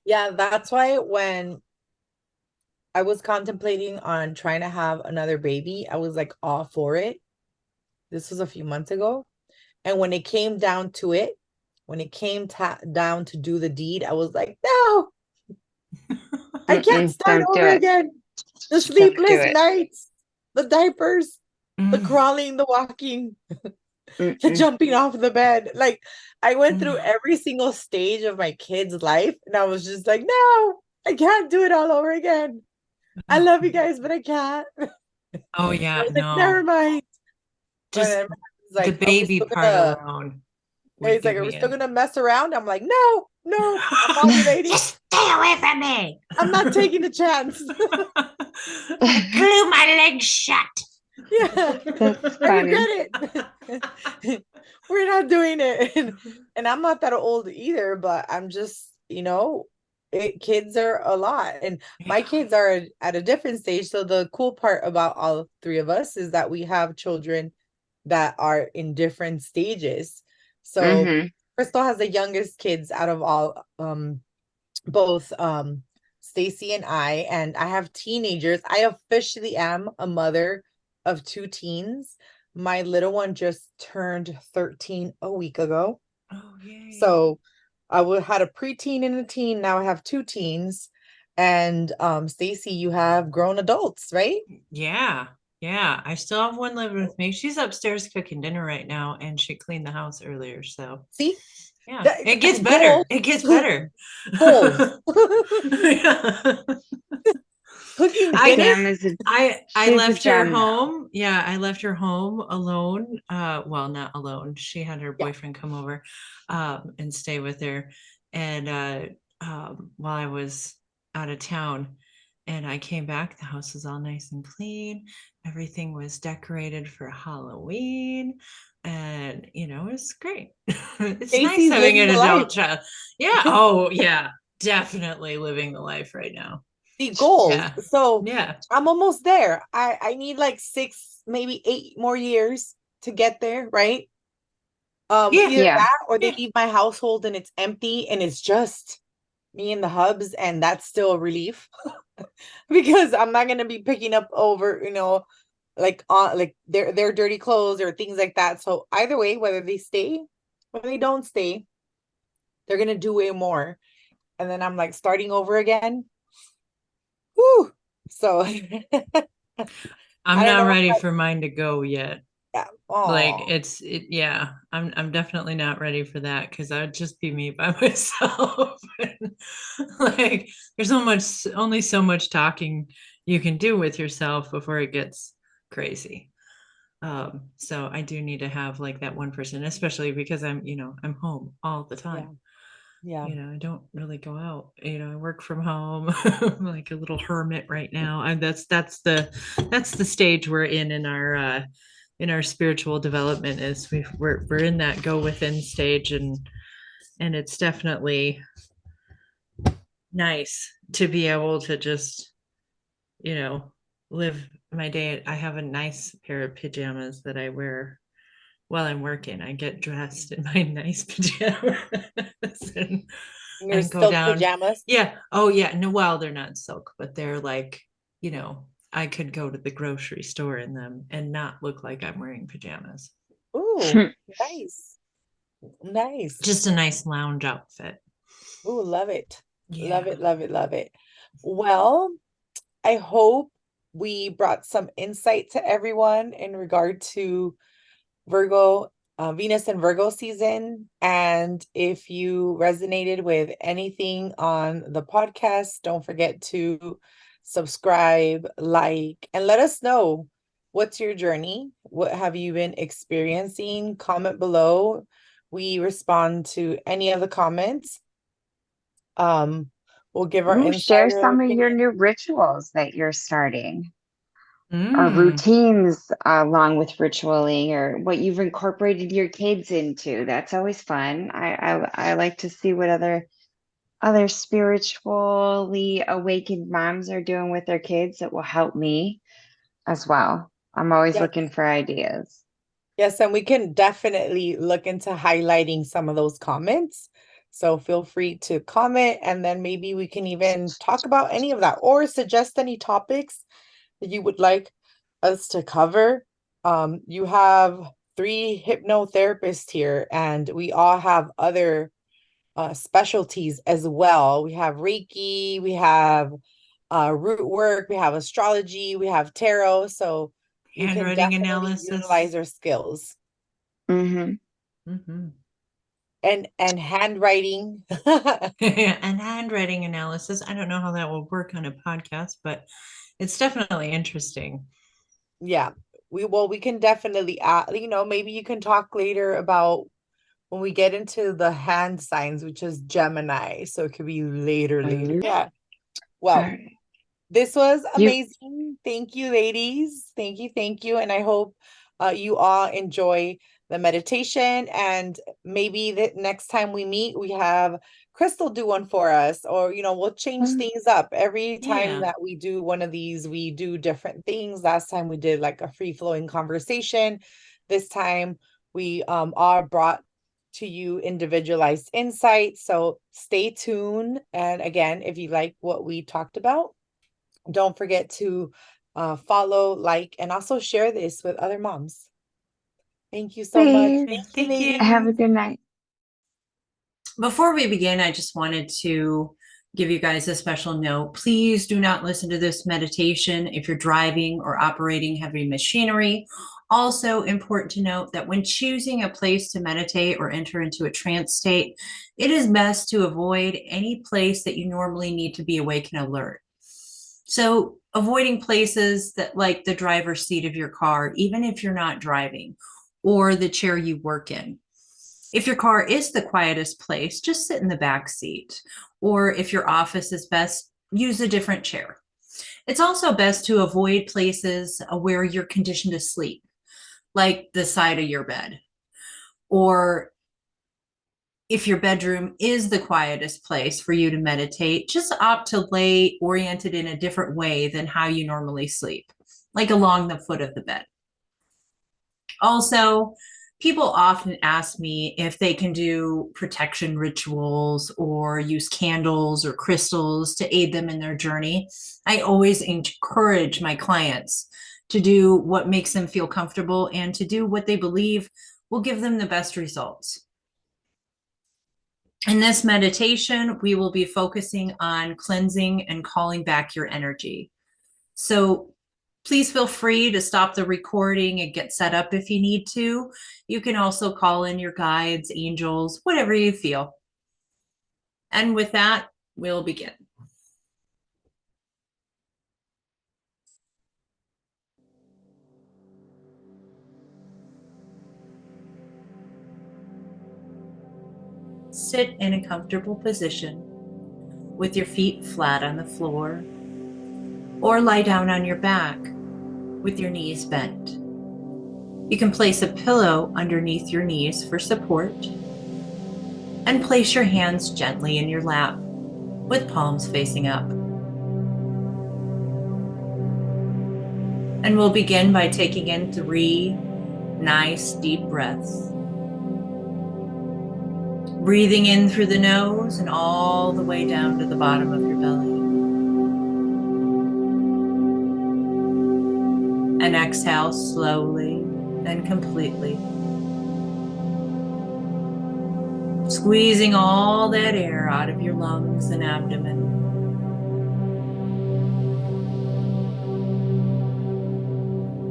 A: Yeah, that's why when I was contemplating on trying to have another baby, I was like all for it. This was a few months ago. And when it came down to it, when it came down to do the deed, I was like, no, I can't
B: Mm-mm,
A: start
B: don't do
A: over
B: it.
A: again. The
B: Don't do
A: sleepless
B: it.
A: nights, the diapers, the
C: Mm,
A: crawling, the walking, the
B: Mm-mm.
A: jumping off the bed. Like, I went
C: mm.
A: through every single stage of my kid's life, and I was just like, no, I can't do it all over again. I love you guys, but I can't. I
C: Oh yeah,
A: was like, never
C: no,
A: mind. And
C: just
A: then he's
C: the
A: like, are we
C: baby
A: still
C: part
A: gonna?
C: alone would
A: He's
C: give
A: like, are we
C: me
A: still
C: a
A: gonna mess around? I'm like, no, no, I'm ovulating.
C: just stay away from me.
A: I'm not taking a chance.
C: I glue my legs shut.
A: Yeah,
B: That's
A: I
B: funny.
A: regret it. We're not doing it. And I'm not that old either, but I'm just, kids are a lot. And my
C: Yeah.
A: kids are at a different stage. So the cool part about all 3 of us is that we have children that are in different stages. So
B: Hmm.
A: Crystal has the youngest kids out of all, both Stacey and I have teenagers. I officially am a mother of 2 teens. My little one just turned 13 a week ago.
C: Oh, yay.
A: So had a preteen and a teen. Now I have 2 teens. And Stacey, you have grown adults, right?
C: Yeah. Yeah. I still have one living with me. She's upstairs cooking dinner right now, and she cleaned the house earlier. So
A: See?
C: yeah, it gets
A: Goals.
C: better. It gets better.
A: Goals.
C: Yeah.
A: Cooking
C: I
A: dinner?
B: Pam is a
C: I
B: she's a
C: left her
B: gem now.
C: home. Yeah, I left her home alone. Well, not alone. She had her
A: Yeah.
C: boyfriend come over and stay with her. And while I was out of town, and I came back, the house was all nice and clean. Everything was decorated for Halloween. And, it's great. It's nice
A: Stacey's
C: having
A: living
C: an
A: the
C: adult
A: life.
C: child. Yeah. Oh, yeah. Definitely living the life right now.
A: The goals.
C: Yeah.
A: So
C: Yeah.
A: I'm almost there. I need like 6, maybe 8 more years to get there, right?
C: Yeah.
A: Either
B: Yeah.
A: that or they
C: Yeah.
A: leave my household and it's empty and it's just me and the hubs, and that's still a relief because I'm not gonna be picking up over, like on like their dirty clothes or things like that. So either way, whether they stay or they don't stay, they're gonna do way more. And then I'm like starting over again. Whew. So I
C: I'm
A: don't
C: not
A: know.
C: ready for mine to go yet.
A: Yeah.
C: Like
A: Oh,
C: yeah, I'm definitely not ready for that because I'd just be me by myself. And, like there's only so much talking you can do with yourself before it gets crazy. So I do need to have like that one person, especially because I'm home all the
A: yeah.
C: time.
A: Yeah.
C: I don't really go out. I work from home. I'm like a little hermit right now. And that's the stage we're in our spiritual development is we're in that go within stage, and it's definitely nice to be able to just, you know, live my day. I have a nice pair of pajamas that I wear while I'm working. I get dressed in my nice pajamas and,
A: Your
C: and go
A: silk
C: down.
A: pajamas.
C: Yeah. Oh, yeah. No, well, they're not silk, but they're like, I could go to the grocery store in them and not look like I'm wearing pajamas.
A: Ooh, nice. Nice.
C: Just a nice lounge outfit.
A: Ooh, love it. Love
C: Yeah.
A: it, love it, love it. Well, I hope we brought some insight to everyone in regard to Virgo, Venus and Virgo season. And if you resonated with anything on the podcast, don't forget to subscribe, like, and let us know what's your journey. What have you been experiencing? Comment below. We respond to any of the comments. Um, we'll give our
B: Ooh, share
A: insider
B: some of your
A: opinion.
B: new rituals that you're starting, or
C: Mm.
B: routines along with ritualing, or what you've incorporated your kids into. That's always fun. I like to see what other spiritually awakened moms are doing with their kids that will help me as well. I'm always
A: Yes.
B: looking for ideas.
A: Yes, and we can definitely look into highlighting some of those comments. So feel free to comment, and then maybe we can even talk about any of that or suggest any topics that you would like us to cover. You have 3 hypnotherapists here, and we all have other specialties as well. We have Reiki, we have root work, we have astrology, we have tarot. So we can
C: Handwriting
A: definitely
C: analysis.
A: utilize our skills
B: Hmm.
C: Hmm.
A: and handwriting.
C: And handwriting analysis. I don't know how that will work on a podcast, but it's definitely interesting.
A: Yeah, we can definitely maybe you can talk later about when we get into the hand signs, which is Gemini. So it could be later. Yeah.
B: All
A: Well,
B: right.
A: this was
B: You
A: amazing. Thank you, ladies. Thank you. And I hope you all enjoy the meditation. And maybe the next time we meet, we have Crystal do one for us, or we'll change things up. Every time
C: Yeah.
A: that we do one of these, we do different things. Last time we did like a free-flowing conversation. This time we are brought to you individualized insights. So stay tuned. And again, if you like what we talked about, don't forget to follow, like, and also share this with other moms. Thank you so much.
B: please
A: Thank you,
C: Thank
B: have
A: ladies.
B: a
C: you.
B: good night.
C: Before we begin, I just wanted to give you guys a special note. Please do not listen to this meditation if you're driving or operating heavy machinery. Also, important to note that when choosing a place to meditate or enter into a trance state, it is best to avoid any place that you normally need to be awake and alert. So, avoiding places that like the driver's seat of your car, even if you're not driving, or the chair you work in. If your car is the quietest place, just sit in the back seat. Or if your office is best, use a different chair. It's also best to avoid places where you're conditioned to sleep, like the side of your bed. or if your bedroom is the quietest place for you to meditate, just opt to lay oriented in a different way than how you normally sleep, like along the foot of the bed. Also, people often ask me if they can do protection rituals or use candles or crystals to aid them in their journey. I always encourage my clients to do what makes them feel comfortable and to do what they believe will give them the best results. In this meditation, we will be focusing on cleansing and calling back your energy. So please feel free to stop the recording and get set up if you need to. You can also call in your guides, angels, whatever you feel. And with that, we'll begin. Sit in a comfortable position with your feet flat on the floor, or lie down on your back with your knees bent. You can place a pillow underneath your knees for support, and place your hands gently in your lap with palms facing up. And we'll begin by taking in 3 nice deep breaths. Breathing in through the nose and all the way down to the bottom of your belly. And exhale slowly and completely. Squeezing all that air out of your lungs and abdomen.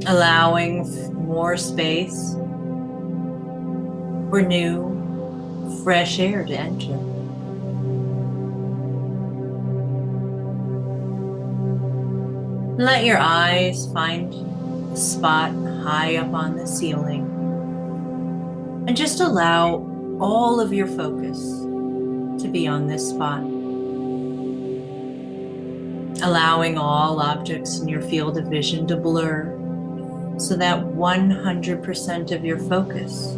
C: Allowing more space for new, fresh air to enter. Let your eyes find a spot high up on the ceiling, and just allow all of your focus to be on this spot. Allowing all objects in your field of vision to blur, so that 100% of your focus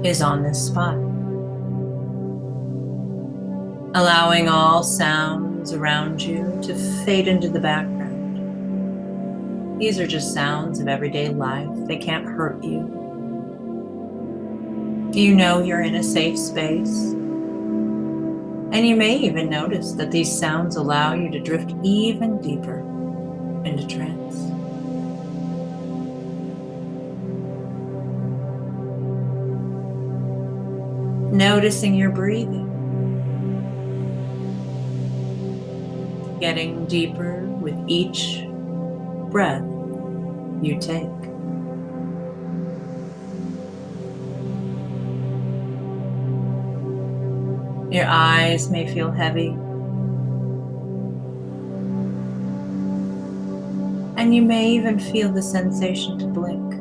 C: is on this spot. Allowing all sounds around you to fade into the background. These are just sounds of everyday life. They can't hurt you. You know you're in a safe space. And you may even notice that these sounds allow you to drift even deeper into trance. Noticing your breathing, getting deeper with each breath you take. Your eyes may feel heavy, and you may even feel the sensation to blink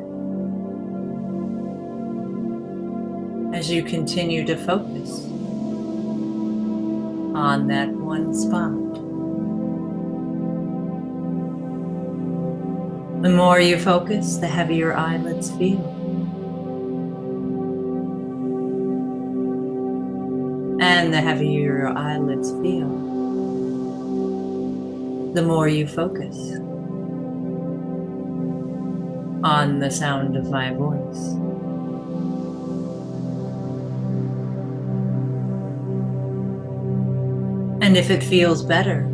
C: as you continue to focus on that one spot. The more you focus, the heavier eyelids feel. And the heavier your eyelids feel, the more you focus on the sound of my voice. And if it feels better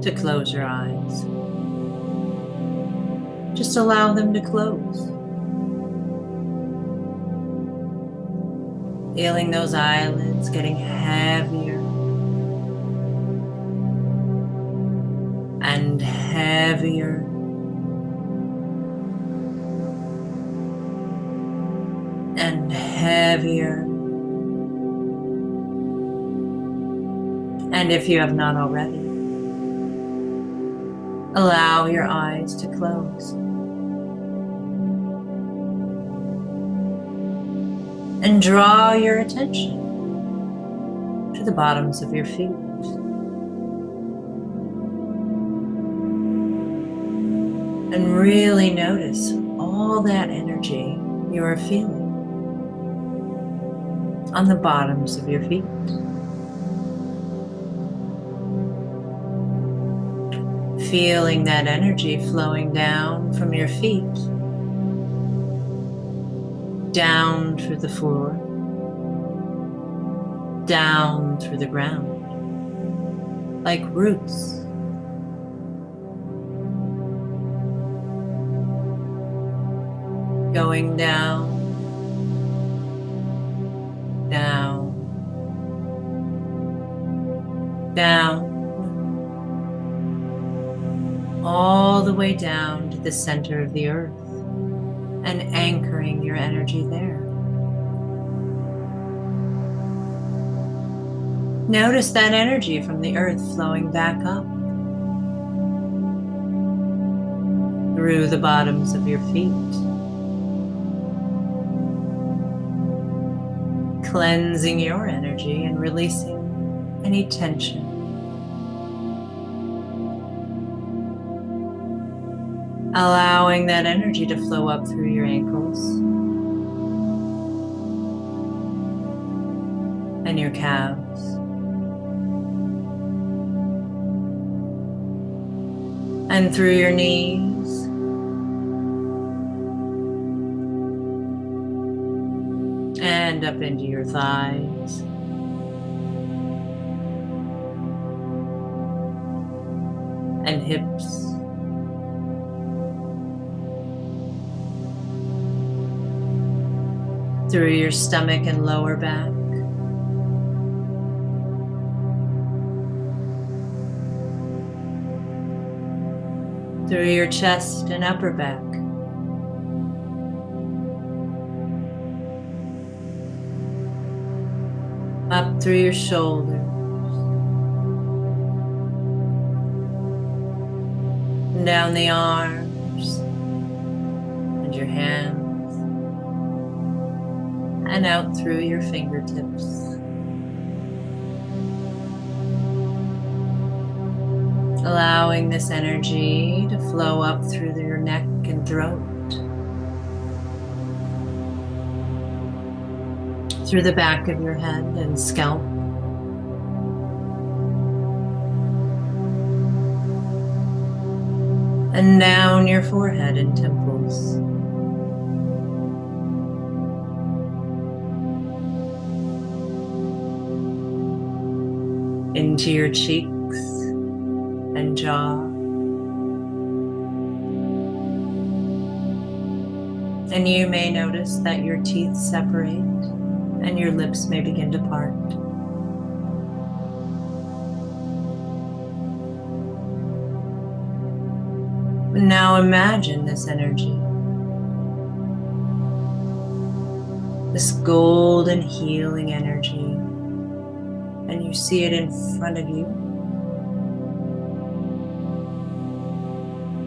C: to close your eyes, just allow them to close. Feeling those eyelids getting heavier and heavier. And heavier. And if you have not already, allow your eyes to close. And draw your attention to the bottoms of your feet. And really notice all that energy you are feeling on the bottoms of your feet. Feeling that energy flowing down from your feet, down through the floor, down through the ground, like roots. Going down, down, down, all the way down to the center of the earth and anchoring your energy there. Notice that energy from the earth flowing back up through the bottoms of your feet, cleansing your energy and releasing any tension. Allowing that energy to flow up through your ankles and your calves. And through your knees. And up into your thighs. And hips. Through your stomach and lower back. Through your chest and upper back. Up through your shoulders. And down the arms and your hands. And out through your fingertips. Allowing this energy to flow up through your neck and throat. Through the back of your head and scalp. And down your forehead and temples. Into your cheeks and jaw. And you may notice that your teeth separate and your lips may begin to part. Now imagine this energy, this golden healing energy, and you see it in front of you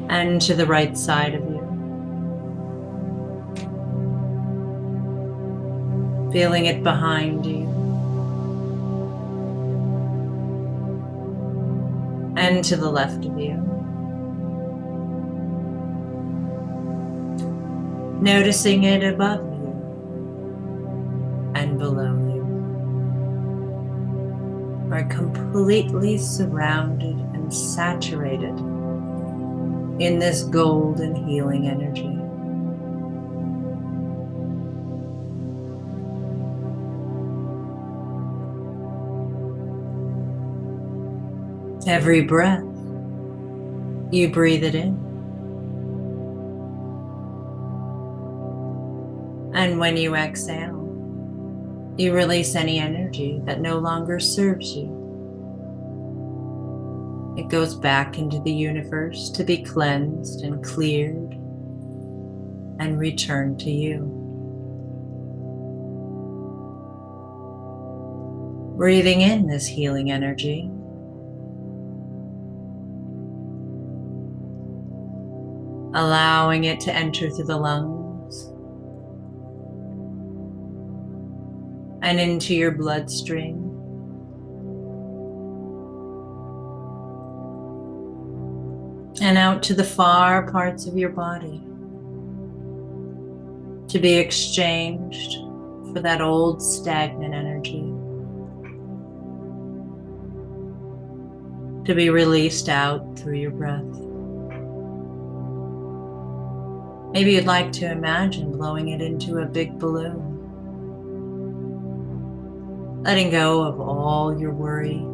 C: and to the right side of you. Feeling it behind you and to the left of you. Noticing it above you and below you. Are completely surrounded and saturated in this golden healing energy. Every breath, you breathe it in. And when you exhale, you release any energy that no longer serves you. It goes back into the universe to be cleansed and cleared and returned to you. Breathing in this healing energy. Allowing it to enter through the lungs and into your bloodstream. And out to the far parts of your body, to be exchanged for that old stagnant energy, to be released out through your breath. Maybe you'd like to imagine blowing it into a big balloon, letting go of all your worry,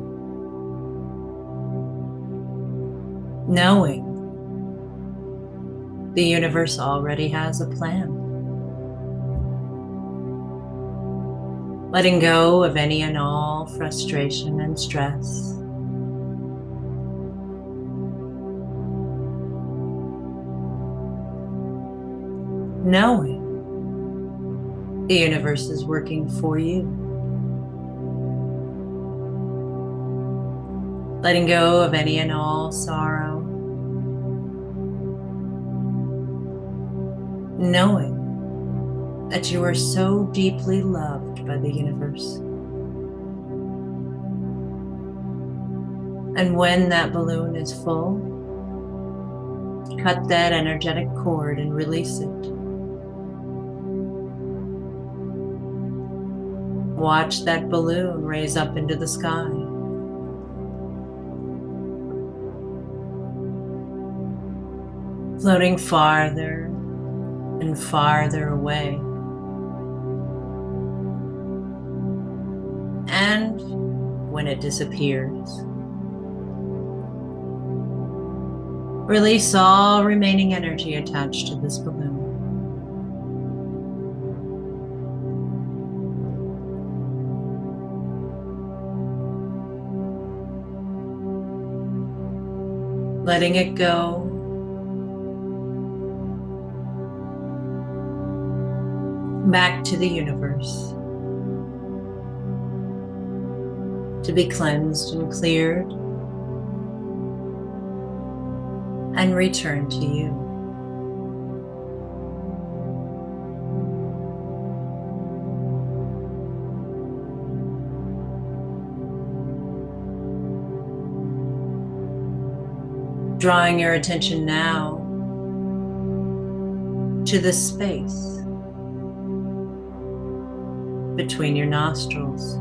C: knowing the universe already has a plan. Letting go of any and all frustration and stress. Knowing the universe is working for you. Letting go of any and all sorrow. Knowing that you are so deeply loved by the universe. And when that balloon is full, cut that energetic cord and release it. Watch that balloon raise up into the sky. Floating farther and farther away. And when it disappears, release all remaining energy attached to this balloon. Letting it go. Back to the universe, to be cleansed and cleared, and return to you. Drawing your attention now to the space between your nostrils.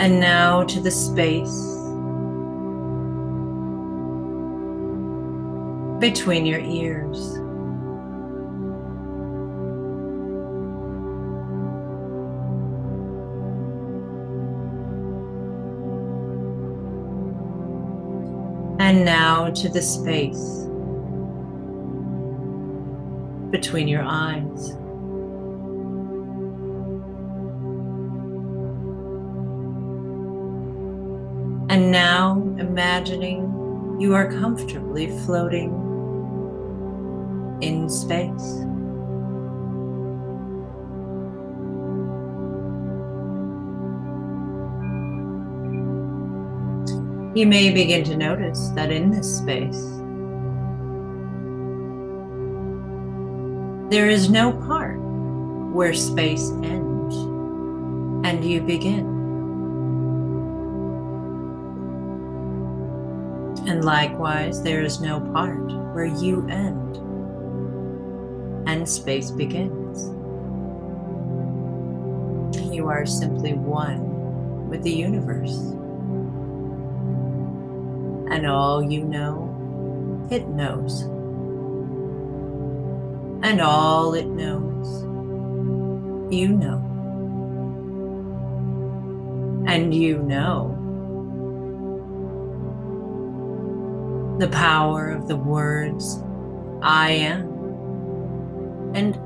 C: And now to the space between your ears. And now to the space between your eyes. And now imagining you are comfortably floating in space. You may begin to notice that in this space, there is no part where space ends and you begin. And likewise, there is no part where you end and space begins. You are simply one with the universe. And all you know, it knows. And all it knows, you know. And you know the power of the words, I am, and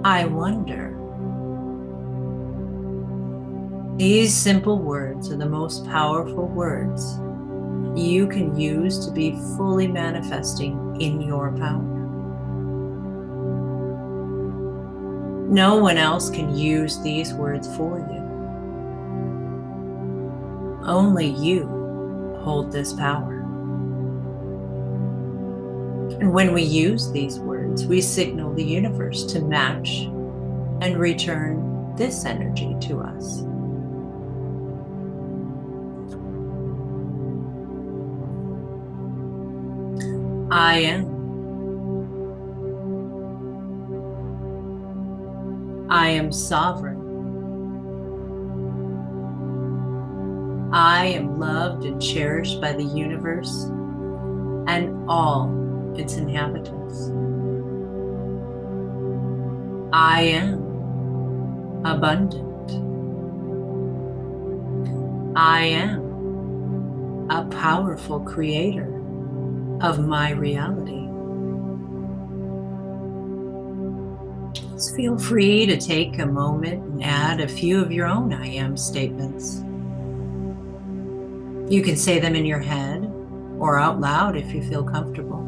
C: I wonder. These simple words are the most powerful words you can use to be fully manifesting in your power. No one else can use these words for you. Only you hold this power. And when we use these words, we signal the universe to match and return this energy to us. I am. I am sovereign. I am loved and cherished by the universe and all its inhabitants. I am abundant. I am a powerful creator of my reality. Just feel free to take a moment and add a few of your own I am statements. You can say them in your head or out loud if you feel comfortable.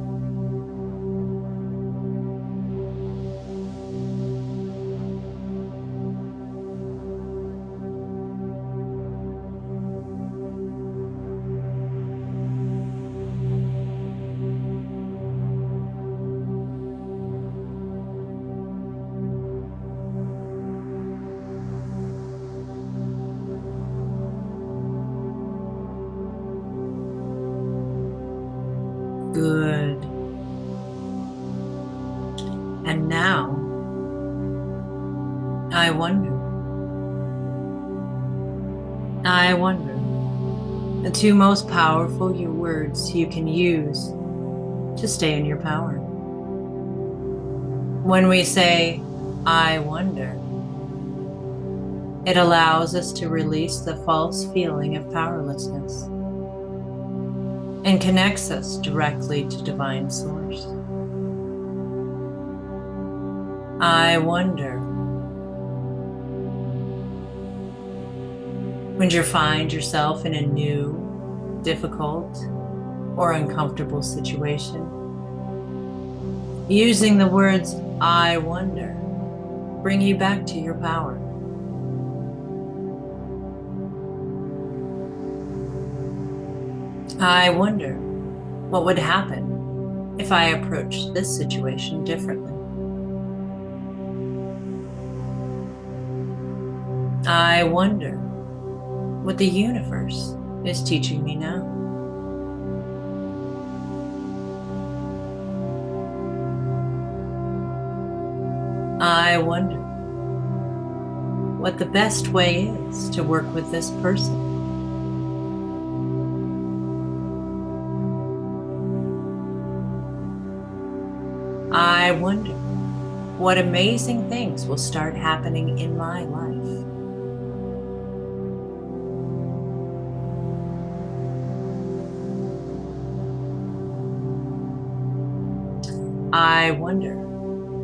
C: Good. And now, I wonder, the two most powerful words you can use to stay in your power. When we say, I wonder, it allows us to release the false feeling of powerlessness and connects us directly to Divine Source. I wonder. When you find yourself in a new, difficult, or uncomfortable situation, using the words, I wonder, bring you back to your power. I wonder what would happen if I approached this situation differently. I wonder what the universe is teaching me now. I wonder what the best way is to work with this person. I wonder what amazing things will start happening in my life. I wonder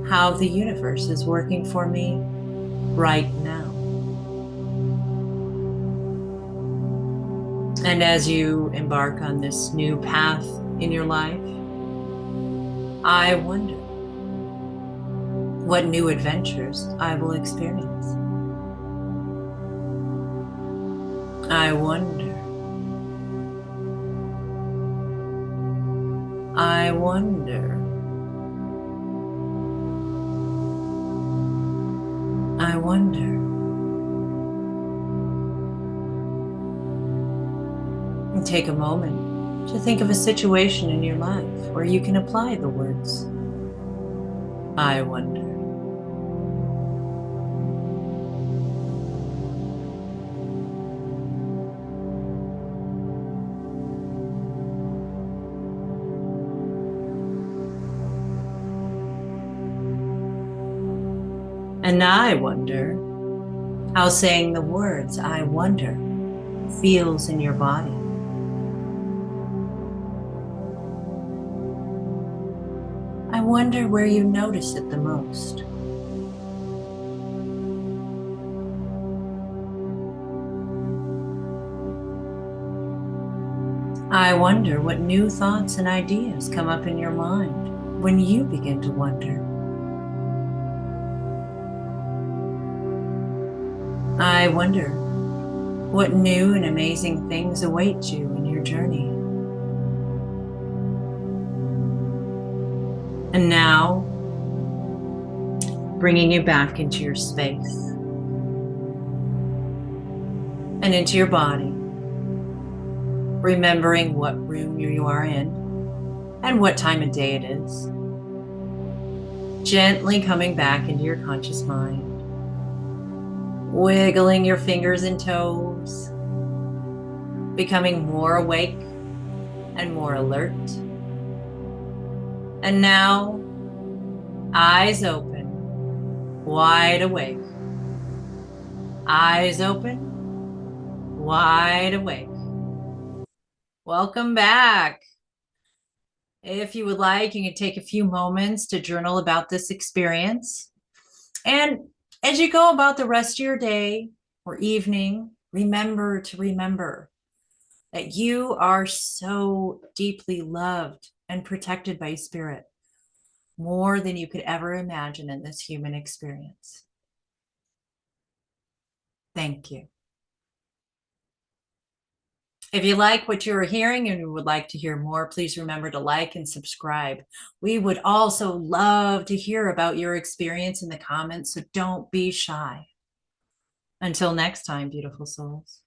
C: how the universe is working for me right now. And as you embark on this new path in your life, I wonder what new adventures I will experience. I wonder. I wonder. I wonder. And take a moment to think of a situation in your life where you can apply the words, I wonder. And I wonder how saying the words, I wonder, feels in your body. I wonder where you notice it the most. I wonder what new thoughts and ideas come up in your mind when you begin to wonder. I wonder what new and amazing things await you in your journey. And now, bringing you back into your space, and into your body, remembering what room you are in and what time of day it is. Gently coming back into your conscious mind, wiggling your fingers and toes, becoming more awake and more alert. And now, eyes open, wide awake. Eyes open, wide awake. Welcome back. If you would like, you can take a few moments to journal about this experience. And as you go about the rest of your day or evening, remember that you are so deeply loved and protected by spirit, more than you could ever imagine in this human experience. Thank you. If you like what you're hearing and you would like to hear more, please remember to like and subscribe. We would also love to hear about your experience in the comments, so don't be shy. Until next time, beautiful souls.